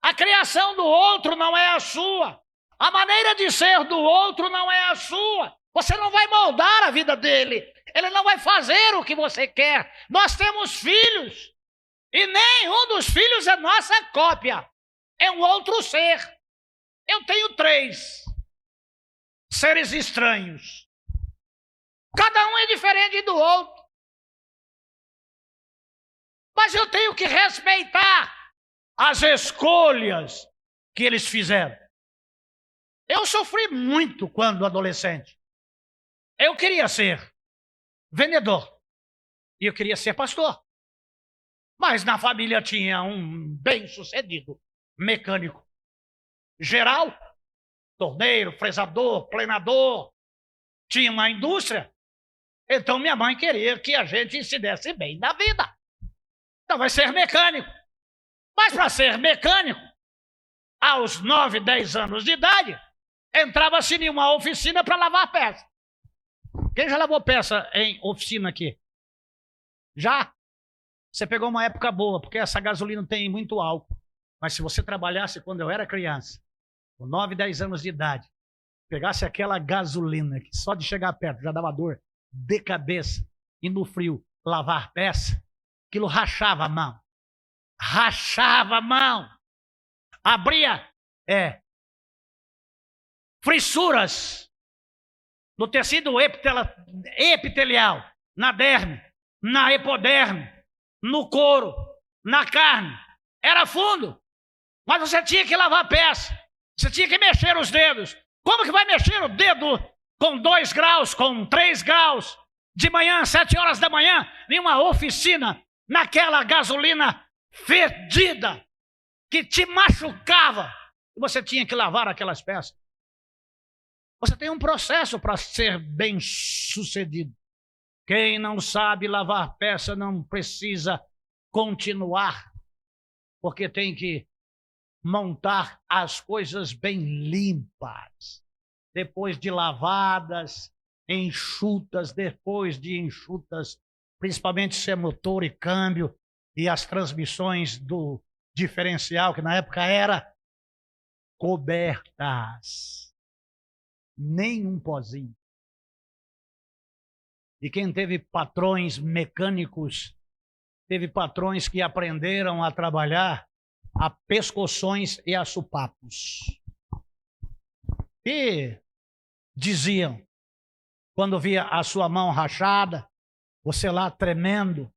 A criação do outro não é a sua. A maneira de ser do outro não é a sua. Você não vai moldar a vida dele. Ele não vai fazer o que você quer. Nós temos filhos. E nenhum dos filhos é nossa cópia. É um outro ser. Eu tenho 3 seres estranhos. Cada um é diferente do outro. Mas eu tenho que respeitar as escolhas que eles fizeram. Eu sofri muito quando adolescente. Eu queria ser vendedor e eu queria ser pastor. Mas na família tinha um bem-sucedido mecânico geral, torneiro, fresador, planador, tinha uma indústria. Então minha mãe queria que a gente se desse bem na vida. Então vai ser mecânico. Mas para ser mecânico, aos 9, 10 anos de idade, entrava-se em uma oficina para lavar peça. Quem já lavou peça em oficina aqui? Já? Você pegou uma época boa, porque essa gasolina tem muito álcool. Mas se você trabalhasse quando eu era criança, com 9, 10 anos de idade, pegasse aquela gasolina que só de chegar perto já dava dor de cabeça e no frio lavar peça, aquilo rachava a mão. Rachava a mão. Abria fissuras no tecido epitelial, na derme, na hipoderme, no couro, na carne. Era fundo. Mas você tinha que lavar a peça. Você tinha que mexer os dedos. Como que vai mexer o dedo com 2 graus, com 3 graus, de manhã, 7 horas da manhã, em uma oficina, naquela gasolina fedida, que te machucava, e você tinha que lavar aquelas peças? Você tem um processo para ser bem-sucedido. Quem não sabe lavar peça não precisa continuar, porque tem que montar as coisas bem limpas, depois de lavadas, enxutas, depois de enxutas, principalmente se é motor e câmbio e as transmissões do diferencial, que na época era cobertas. Nem um pozinho. E quem teve patrões mecânicos, teve patrões que aprenderam a trabalhar a pescoções e a supapos. E diziam, quando via a sua mão rachada, você lá tremendo,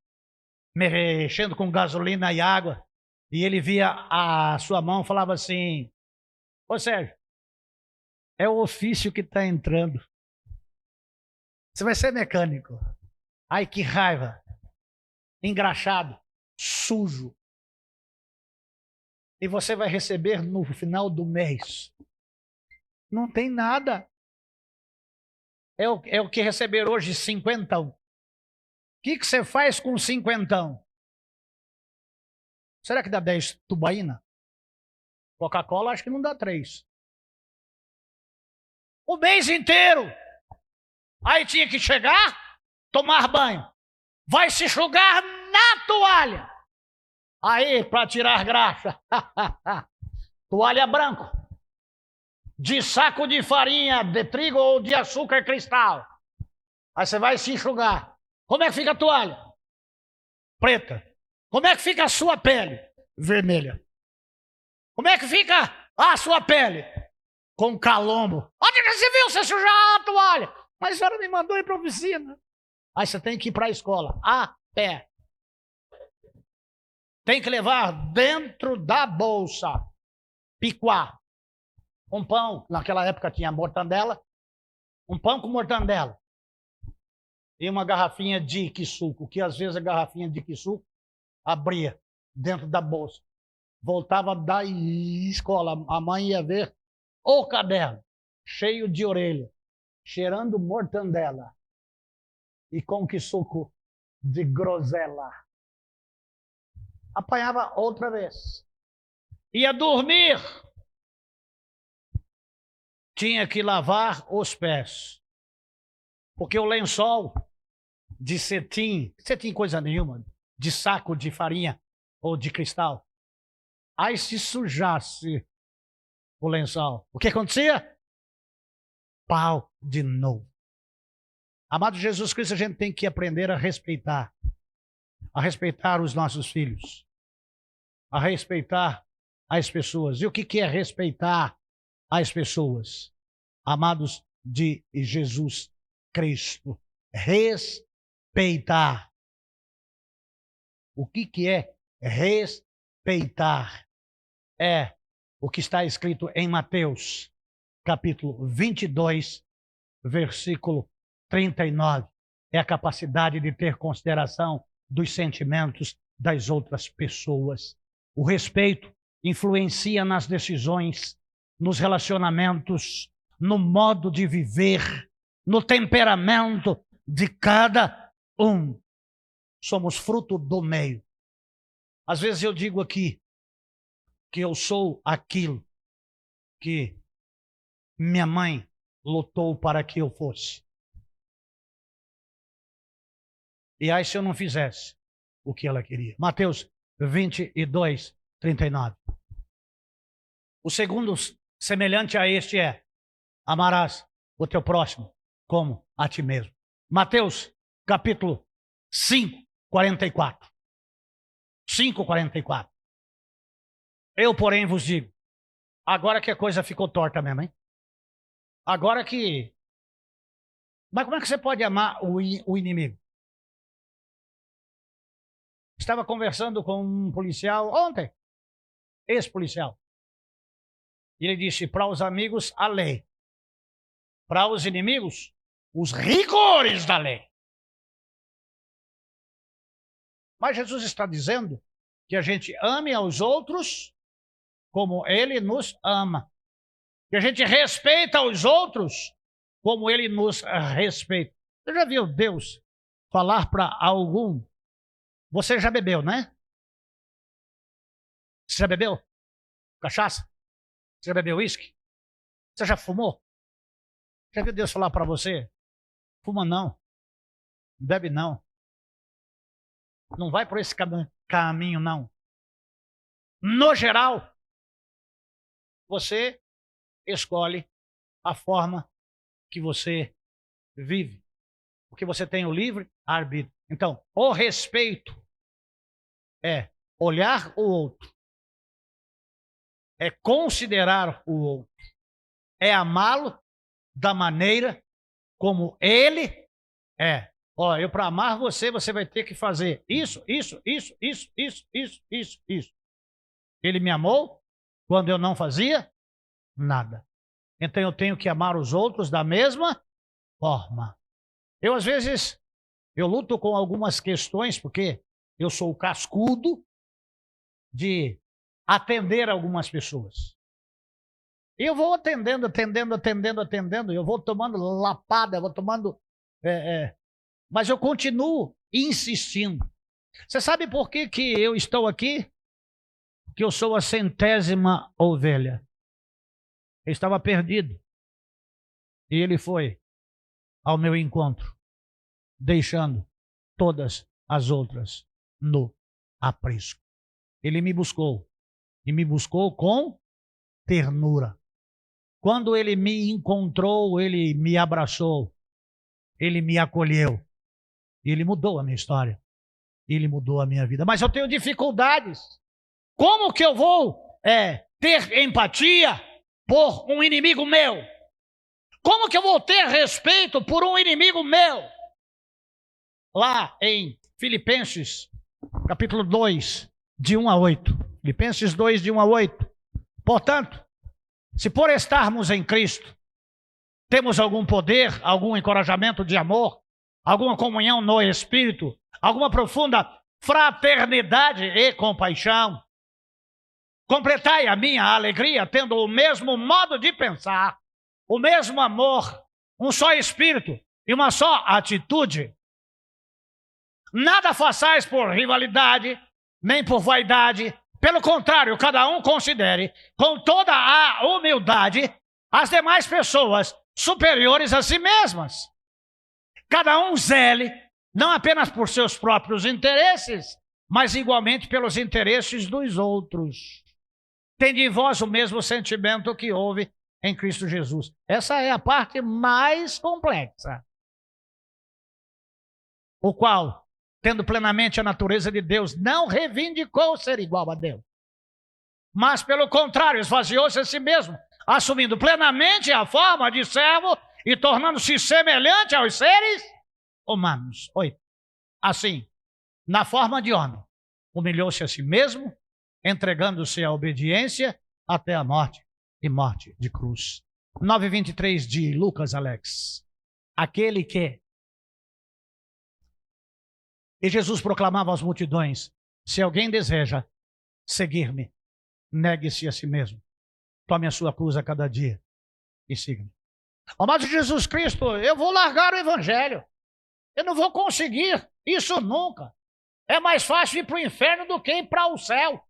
mexendo com gasolina e água, e ele via a sua mão, falava assim: ô Sérgio, é o ofício que está entrando. Você vai ser mecânico. Ai, que raiva. Engraxado, sujo. E você vai receber no final do mês. Não tem nada. É o que receber hoje 50. O que você faz com 50? Será que dá 10 tubaína? Coca-Cola acho que não dá 3. O mês inteiro. Aí tinha que chegar, tomar banho. Vai se enxugar na toalha. Aí, para tirar graxa. Toalha branca. De saco de farinha, de trigo ou de açúcar cristal. Aí você vai se enxugar. Como é que fica a toalha? Preta. Como é que fica a sua pele? Vermelha. Como é que fica a sua pele? Com calombo. Onde você viu você sujar a toalha? Mas a senhora me mandou ir para a oficina. Aí você tem que ir para a escola, a pé. Tem que levar dentro da bolsa picuá. Um pão, naquela época tinha mortandela. Um pão com mortandela. E uma garrafinha de quisuco, que às vezes a garrafinha de quisuco abria dentro da bolsa. Voltava da escola, a mãe ia ver o caderno, cheio de orelha, cheirando mortandela e com quisuco de grosela. Apanhava outra vez. Ia dormir. Tinha que lavar os pés. Porque o lençol de cetim coisa nenhuma, de saco de farinha ou de cristal. Aí se sujasse o lençol, o que acontecia? Pau de novo. Amado Jesus Cristo, a gente tem que aprender a respeitar os nossos filhos, a respeitar as pessoas. E o que é respeitar as pessoas? Amados de Jesus Cristo, respeitar. O que é respeitar? É o que está escrito em Mateus, capítulo 22, versículo 39. É a capacidade de ter consideração dos sentimentos das outras pessoas. O respeito influencia nas decisões, nos relacionamentos, no modo de viver, no temperamento de cada um. Somos fruto do meio. Às vezes eu digo aqui que eu sou aquilo que minha mãe lutou para que eu fosse. E aí se eu não fizesse o que ela queria. Mateus 22, 39. O segundo semelhante a este é: amarás o teu próximo como a ti mesmo. Mateus capítulo 5, 44. 5, 44. Eu, porém, vos digo, agora que a coisa ficou torta mesmo, hein? Agora que... Mas como é que você pode amar o inimigo? Estava conversando com um policial ontem, ex-policial. E ele disse: para os amigos, a lei. Para os inimigos, os rigores da lei. Mas Jesus está dizendo que a gente ame aos outros como ele nos ama. Que a gente respeita os outros como ele nos respeita. Você já viu Deus falar para algum? Você já bebeu, né? Você já bebeu cachaça? Você já bebeu uísque? Você já fumou? Já viu Deus falar para você? Fuma não. Bebe não. Não vai por esse caminho não. No geral, você escolhe a forma que você vive. Porque você tem o livre arbítrio. Então, o respeito é olhar o outro. É considerar o outro. É amá-lo da maneira como ele é. Ó, eu para amar você, você vai ter que fazer isso. Ele me amou quando eu não fazia nada. Então eu tenho que amar os outros da mesma forma. Eu, às vezes, eu luto com algumas questões, porque eu sou o cascudo de atender algumas pessoas. E eu vou atendendo. Eu vou tomando lapada, eu vou tomando... Mas eu continuo insistindo. Você sabe por que eu estou aqui? Que eu sou a 100ª ovelha. Eu estava perdido. E ele foi ao meu encontro, deixando todas as outras no aprisco. Ele me buscou. E me buscou com ternura. Quando ele me encontrou, ele me abraçou. Ele me acolheu. Ele mudou a minha história. Ele mudou a minha vida. Mas eu tenho dificuldades. Como que eu vou ter empatia por um inimigo meu? Como que eu vou ter respeito por um inimigo meu? Lá em Filipenses, capítulo 2, de 1 a 8. Filipenses 2, de 1 a 8. Portanto, se por estarmos em Cristo, temos algum poder, algum encorajamento de amor, alguma comunhão no Espírito, alguma profunda fraternidade e compaixão, completai a minha alegria tendo o mesmo modo de pensar, o mesmo amor, um só Espírito e uma só atitude. Nada façais por rivalidade, nem por vaidade. Pelo contrário, cada um considere com toda a humildade as demais pessoas superiores a si mesmas. Cada um zele, não apenas por seus próprios interesses, mas igualmente pelos interesses dos outros. Tende em vós o mesmo sentimento que houve em Cristo Jesus. Essa é a parte mais complexa. O qual, tendo plenamente a natureza de Deus, não reivindicou ser igual a Deus. Mas, pelo contrário, esvaziou-se a si mesmo, assumindo plenamente a forma de servo e tornando-se semelhante aos seres humanos. 8. Assim, na forma de homem, humilhou-se a si mesmo, entregando-se à obediência até a morte e morte de cruz. 9:23 de Lucas, Alex. Aquele que... E Jesus proclamava às multidões: se alguém deseja seguir-me, negue-se a si mesmo, tome a sua cruz a cada dia e siga-me. Amado Jesus Cristo, eu vou largar o evangelho. Eu não vou conseguir isso nunca. É mais fácil ir para o inferno do que ir para o céu.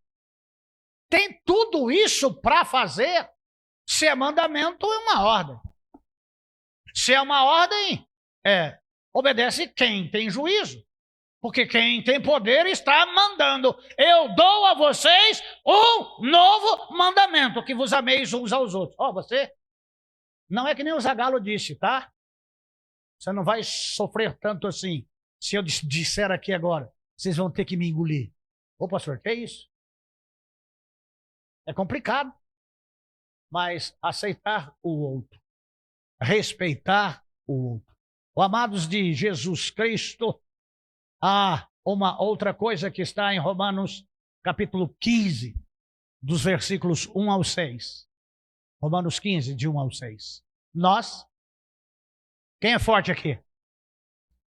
Tem tudo isso para fazer. Se é mandamento, é uma ordem. Se é uma ordem, obedece quem tem juízo. Porque quem tem poder está mandando. Eu dou a vocês um novo mandamento, que vos ameis uns aos outros. Você não é que nem o Zagalo disse, tá? Você não vai sofrer tanto assim. Se eu disser aqui agora, vocês vão ter que me engolir. Pastor, que é isso? É complicado. Mas aceitar o outro, respeitar o outro. Amados de Jesus Cristo, há uma outra coisa que está em Romanos capítulo 15, dos versículos 1 ao 6. Romanos 15, de 1 ao 6. Nós, quem é forte aqui?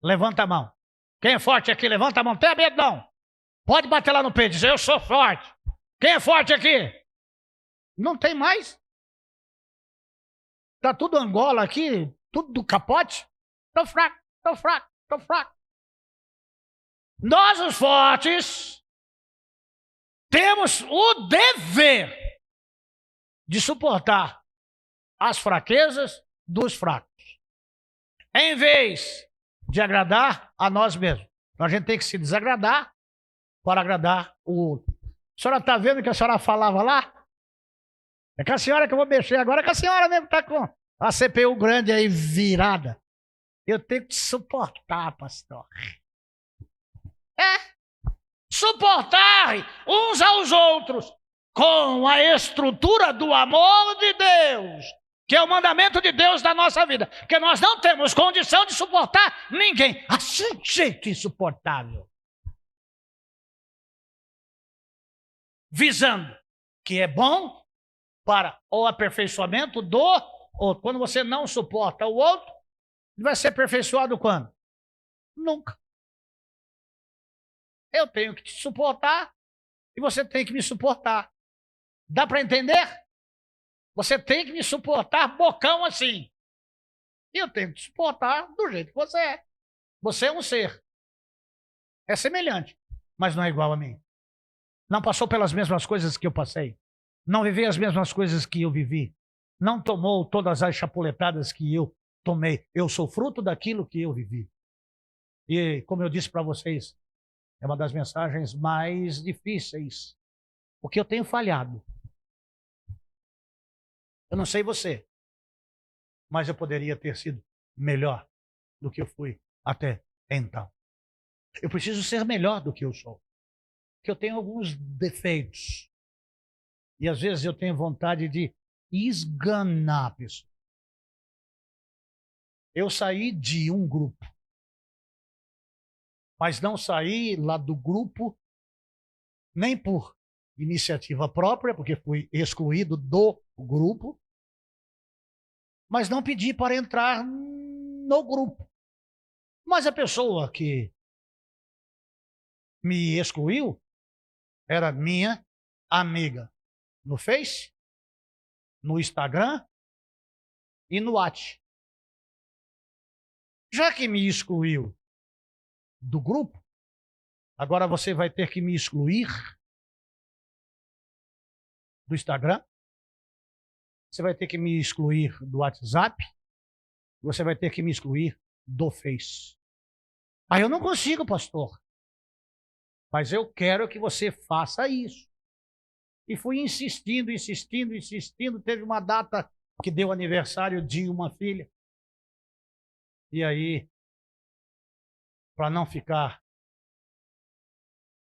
Levanta a mão. Quem é forte aqui? Levanta a mão. Não tenha medo não. Pode bater lá no peito e dizer: eu sou forte. Quem é forte aqui? Não tem mais. Está tudo Angola aqui, tudo do capote. Estou fraco, estou fraco, estou fraco. Nós, os fortes, temos o dever de suportar as fraquezas dos fracos, em vez de agradar a nós mesmos. Então a gente tem que se desagradar para agradar o outro. A senhora está vendo que a senhora falava lá? É com a senhora que eu vou mexer agora, é que a senhora mesmo está com a CPU grande aí virada. Eu tenho que suportar, pastor. Suportar uns aos outros com a estrutura do amor de Deus, que é o mandamento de Deus da nossa vida, porque nós não temos condição de suportar ninguém. Assim, jeito insuportável. Visando que é bom para o aperfeiçoamento do outro. Quando você não suporta o outro, ele vai ser aperfeiçoado quando? Nunca. Eu tenho que te suportar e você tem que me suportar. Dá para entender? Você tem que me suportar bocão assim. E eu tenho que te suportar do jeito que você é. Você é um ser. É semelhante, mas não é igual a mim. Não passou pelas mesmas coisas que eu passei. Não viveu as mesmas coisas que eu vivi. Não tomou todas as chapuletadas que eu tomei. Eu sou fruto daquilo que eu vivi. E, como eu disse para vocês, é uma das mensagens mais difíceis, porque eu tenho falhado. Eu não sei você, mas eu poderia ter sido melhor do que eu fui até então. Eu preciso ser melhor do que eu sou, porque eu tenho alguns defeitos. E às vezes eu tenho vontade de esganar a pessoa. Eu saí de um grupo, mas não saí lá do grupo nem por iniciativa própria, porque fui excluído do grupo, mas não pedi para entrar no grupo. Mas a pessoa que me excluiu era minha amiga no Face, no Instagram e no WhatsApp. Já que me excluiu do grupo, agora você vai ter que me excluir do Instagram, você vai ter que me excluir do WhatsApp, você vai ter que me excluir do Face. Aí eu não consigo, pastor. Mas eu quero que você faça isso. E fui insistindo. Teve uma data que deu aniversário de uma filha. E aí, para não ficar,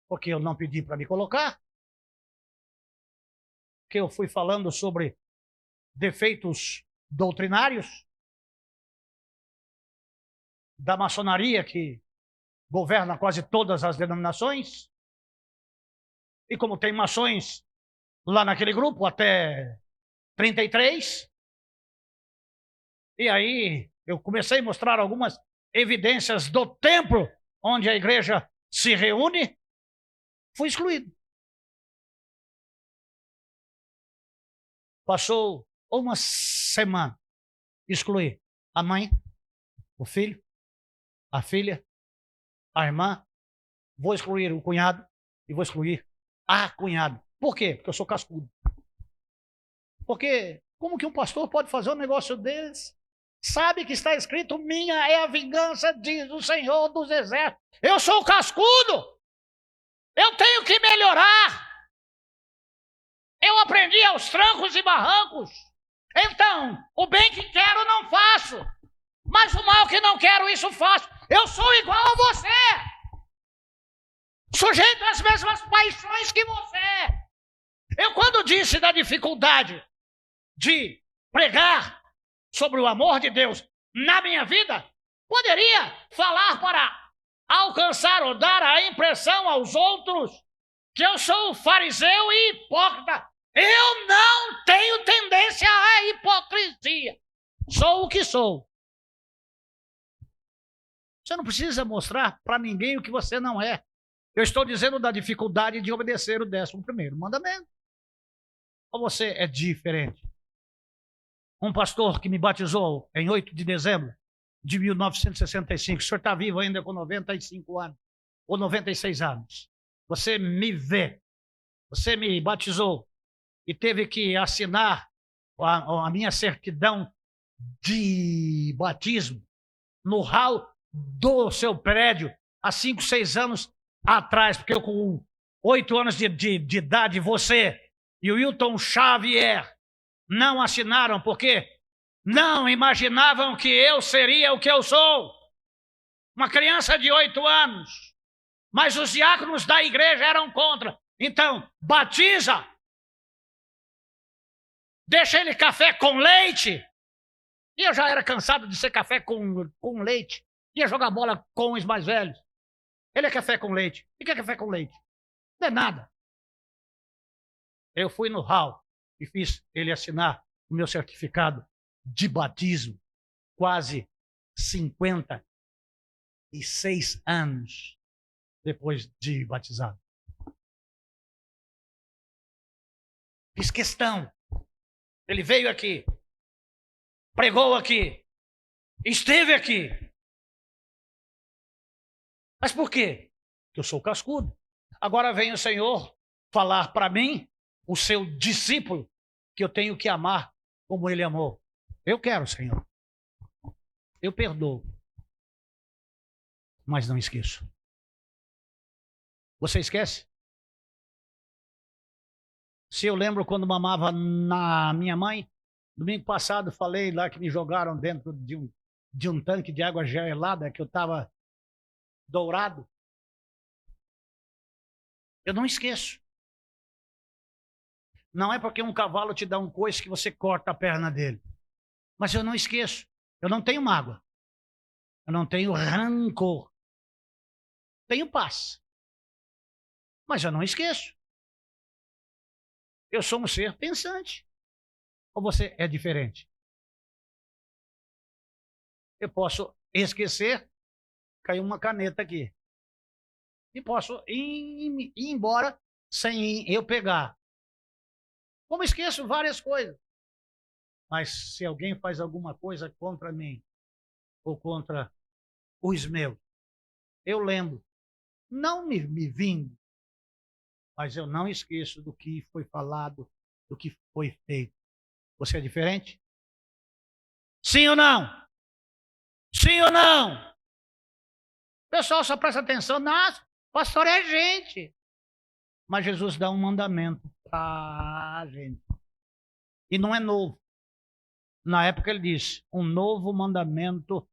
porque eu não pedi para me colocar, que eu fui falando sobre defeitos doutrinários da maçonaria que governa quase todas as denominações. E como tem maçons lá naquele grupo, até 33, e aí eu comecei a mostrar algumas evidências do templo onde a igreja se reúne, fui excluído. Passou uma semana, excluí a mãe, o filho, a filha, a irmã, vou excluir o cunhado e vou excluir a cunhada. Por quê? Porque eu sou cascudo. Porque como que um pastor pode fazer um negócio desse? Sabe que está escrito, minha é a vingança, diz o Senhor dos Exércitos. Eu sou cascudo. Eu tenho que melhorar. Eu aprendi aos trancos e barrancos. Então, o bem que quero não faço. Mas o mal que não quero, isso faço. Eu sou igual a você. Sujeito às mesmas paixões que você. Eu, quando disse da dificuldade de pregar sobre o amor de Deus na minha vida, poderia falar para alcançar ou dar a impressão aos outros que eu sou fariseu e hipócrita. Eu não tenho tendência à hipocrisia. Sou o que sou. Você não precisa mostrar para ninguém o que você não é. Eu estou dizendo da dificuldade de obedecer o 11º mandamento. Ou você é diferente? Um pastor que me batizou em 8 de dezembro de 1965, o senhor está vivo ainda com 95 anos, ou 96 anos. Você me vê, você me batizou e teve que assinar a minha certidão de batismo no hall do seu prédio há 5, 6 anos atrás, porque eu com 8 anos de idade, você e o Wilton Xavier não assinaram porque não imaginavam que eu seria o que eu sou. Uma criança de 8 anos. Mas os diáconos da igreja eram contra. Então, batiza. Deixa ele café com leite. E eu já era cansado de ser café com leite. Ia jogar bola com os mais velhos. Ele é café com leite. O que é café com leite? Não é nada. Eu fui no hall e fiz ele assinar o meu certificado de batismo, quase 56 anos depois de batizado. Fiz questão. Ele veio aqui, pregou aqui, esteve aqui. Mas por quê? Porque eu sou cascudo. Agora vem o Senhor falar para mim, o seu discípulo, que eu tenho que amar como ele amou. Eu quero, Senhor. Eu perdoo. Mas não esqueço. Você esquece? Se eu lembro quando mamava na minha mãe, domingo passado falei lá que me jogaram dentro de um tanque de água gelada, que eu estava dourado. Eu não esqueço. Não é porque um cavalo te dá um coice que você corta a perna dele. Mas eu não esqueço. Eu não tenho mágoa. Eu não tenho rancor. Tenho paz. Mas eu não esqueço. Eu sou um ser pensante. Ou você é diferente? Eu posso esquecer, caiu uma caneta aqui. E posso ir embora sem eu pegar. Como esqueço várias coisas. Mas se alguém faz alguma coisa contra mim, ou contra os meus, eu lembro. Não me vingo, mas eu não esqueço do que foi falado, do que foi feito. Você é diferente? Sim ou não? Sim ou não? O pessoal só presta atenção, nossa, pastor é gente. Mas Jesus dá um mandamento para a gente. E não é novo. Na época ele disse, um novo mandamento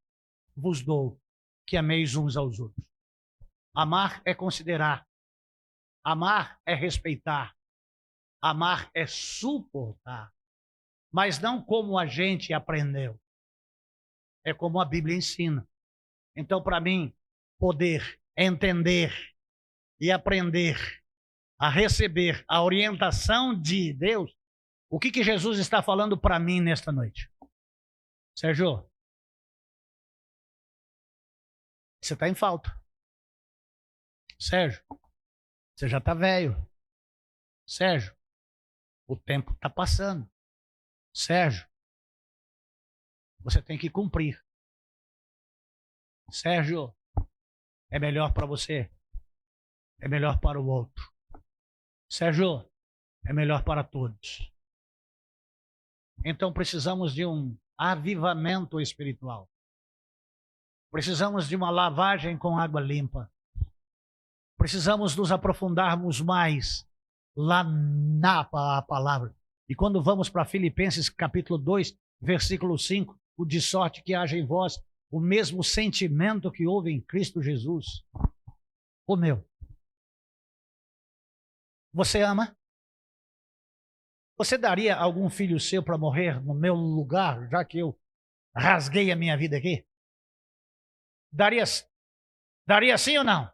vos dou, que ameis uns aos outros. Amar é considerar. Amar é respeitar. Amar é suportar. Mas não como a gente aprendeu. É como a Bíblia ensina. Então, para mim, poder entender e aprender a receber a orientação de Deus, o que Jesus está falando para mim nesta noite? Sérgio, você está em falta. Sérgio, você já está velho. Sérgio, o tempo está passando. Sérgio, você tem que cumprir. Sérgio, é melhor para você. É melhor para o outro. Sérgio, é melhor para todos. Então precisamos de um avivamento espiritual. Precisamos de uma lavagem com água limpa. Precisamos nos aprofundarmos mais lá na palavra. E quando vamos para Filipenses capítulo 2, versículo 5, o de sorte que haja em vós o mesmo sentimento que houve em Cristo Jesus. O meu. Você ama? Você daria algum filho seu para morrer no meu lugar, já que eu rasguei a minha vida aqui? Daria sim ou não?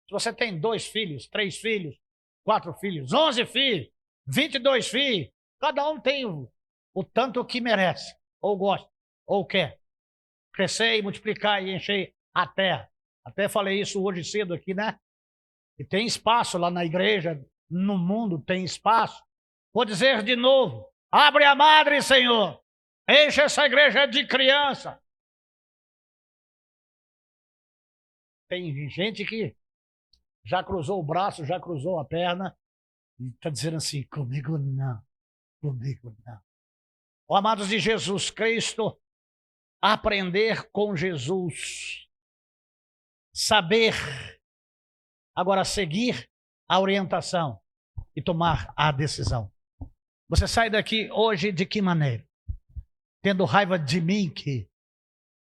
Se você tem 2 filhos, 3 filhos, 4 filhos, 11 filhos, 22 filhos, cada um tem o tanto que merece, ou gosta, ou quer. Crescer e multiplicar e encher a terra. Até falei isso hoje cedo aqui, né? E tem espaço lá na igreja, no mundo tem espaço. Vou dizer de novo, abre a madre, Senhor. Enche essa igreja de criança. Tem gente que já cruzou o braço, já cruzou a perna e está dizendo assim, comigo não, comigo não. Ó, amados de Jesus Cristo, aprender com Jesus, saber, agora seguir a orientação e tomar a decisão. Você sai daqui hoje de que maneira? Tendo raiva de mim que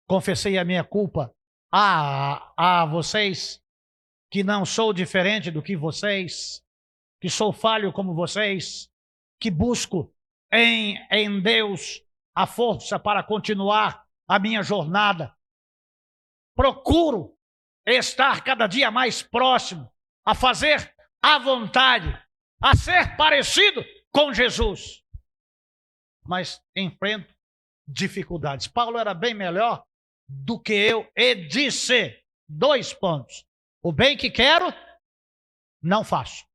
confessei a minha culpa a vocês, que não sou diferente do que vocês, que sou falho como vocês, que busco em Deus a força para continuar a minha jornada. Procuro estar cada dia mais próximo, a fazer a vontade, a ser parecido com Jesus. Mas enfrento dificuldades. Paulo era bem melhor do que eu e disse 2 pontos. O bem que quero, não faço.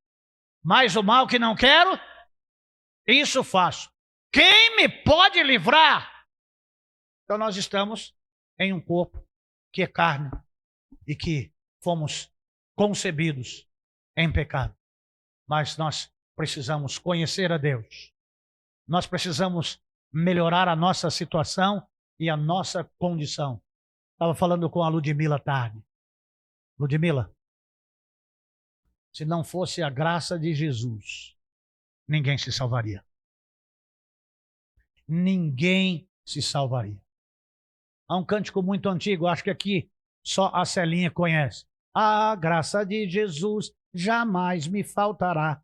Mas o mal que não quero, isso faço. Quem me pode livrar? Então nós estamos em um corpo que é carne e que fomos concebidos em pecado. Mas nós precisamos conhecer a Deus. Nós precisamos melhorar a nossa situação e a nossa condição. Estava falando com a Ludmila tarde. Ludmila, se não fosse a graça de Jesus, ninguém se salvaria. Ninguém se salvaria. Há um cântico muito antigo, acho que aqui só a Celinha conhece. A graça de Jesus jamais me faltará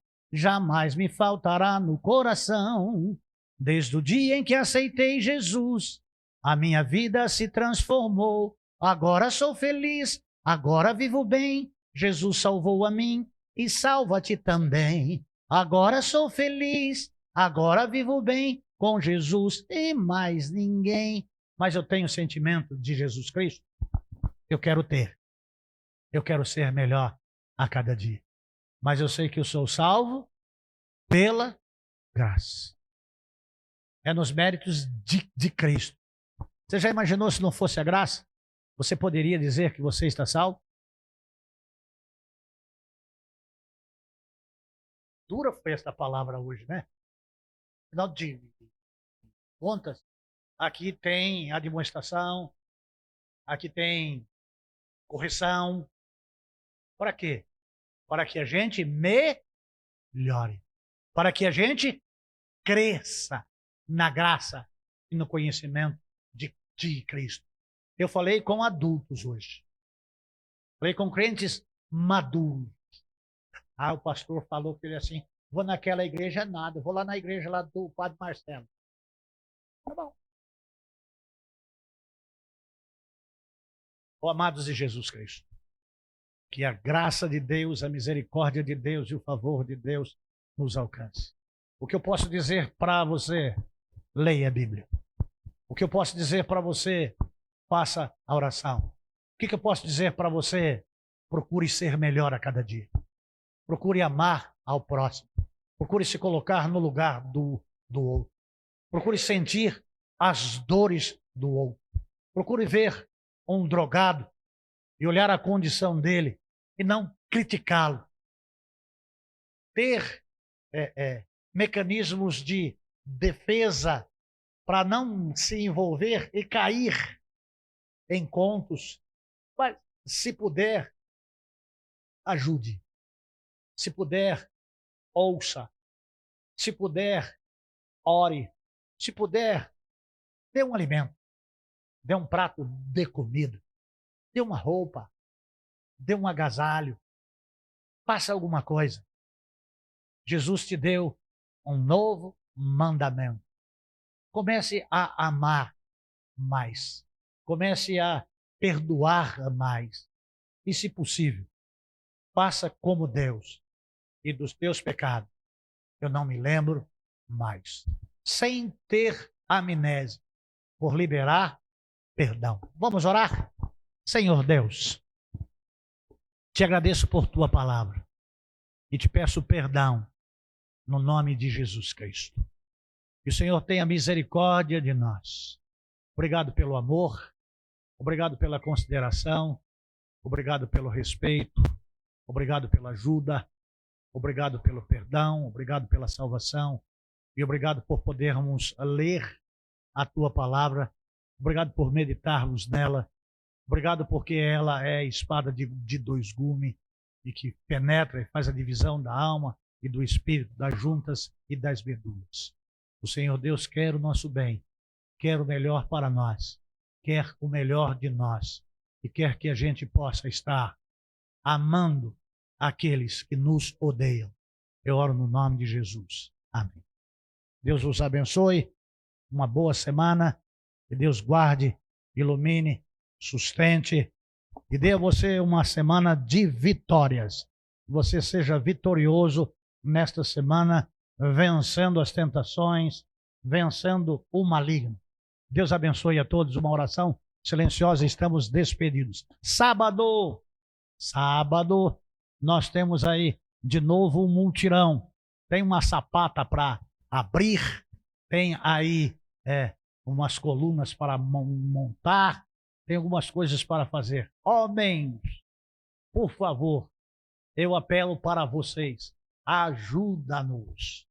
no coração. Desde o dia em que aceitei Jesus, a minha vida se transformou. Agora sou feliz, agora vivo bem. Jesus salvou a mim e salva-te também. Agora sou feliz, agora vivo bem com Jesus e mais ninguém. Mas eu tenho o sentimento de Jesus Cristo. Eu quero ter. Eu quero ser melhor a cada dia. Mas eu sei que eu sou salvo pela graça. É nos méritos de Cristo. Você já imaginou se não fosse a graça? Você poderia dizer que você está salvo? Dura foi esta palavra hoje, né? Final de contas, aqui tem admoestação, aqui tem correção. Para quê? Para que a gente melhore. Para que a gente cresça na graça e no conhecimento de Cristo. Eu falei com adultos hoje. Falei com crentes maduros. O pastor falou que ele assim, vou naquela igreja nada, vou lá na igreja lá do Padre Marcelo. Tá bom. Amados de Jesus Cristo, Que a graça de Deus, a misericórdia de Deus e o favor de Deus nos alcance. O que eu posso dizer para você? Leia a Bíblia. O que eu posso dizer para você? Faça a oração. O que eu posso dizer para você? Procure ser melhor a cada dia. Procure amar ao próximo. Procure se colocar no lugar do outro. Procure sentir as dores do outro. Procure ver um drogado e olhar a condição dele e não criticá-lo. Ter mecanismos de defesa para não se envolver e cair em contos. Mas, se puder, ajude. Se puder, ouça. Se puder, ore. Se puder, dê um alimento. Dê um prato de comida. Dê uma roupa. Dê um agasalho. Faça alguma coisa. Jesus te deu um novo mandamento. Comece a amar mais. Comece a perdoar mais. E, se possível, faça como Deus. E dos teus pecados eu não me lembro mais. Sem ter amnésia. Por liberar perdão. Vamos orar? Senhor Deus, te agradeço por tua palavra. E te peço perdão no nome de Jesus Cristo. Que o Senhor tenha misericórdia de nós. Obrigado pelo amor. Obrigado pela consideração. Obrigado pelo respeito. Obrigado pela ajuda. Obrigado pelo perdão. Obrigado pela salvação. E obrigado por podermos ler a tua palavra. Obrigado por meditarmos nela. Obrigado porque ela é espada de dois gumes e que penetra e faz a divisão da alma e do espírito, das juntas e das medulas. O Senhor Deus quer o nosso bem, quer o melhor para nós, quer o melhor de nós e quer que a gente possa estar amando aqueles que nos odeiam. Eu oro no nome de Jesus. Amém. Deus os abençoe. Uma boa semana. Que Deus guarde, ilumine, sustente e dê a você uma semana de vitórias. Que você seja vitorioso nesta semana, vencendo as tentações, vencendo o maligno. Deus abençoe a todos. Uma oração silenciosa. Estamos despedidos. Sábado, nós temos aí de novo um multirão. Tem uma sapata para abrir, tem aí umas colunas para montar, tem algumas coisas para fazer. Homens, por favor, eu apelo para vocês, ajuda-nos.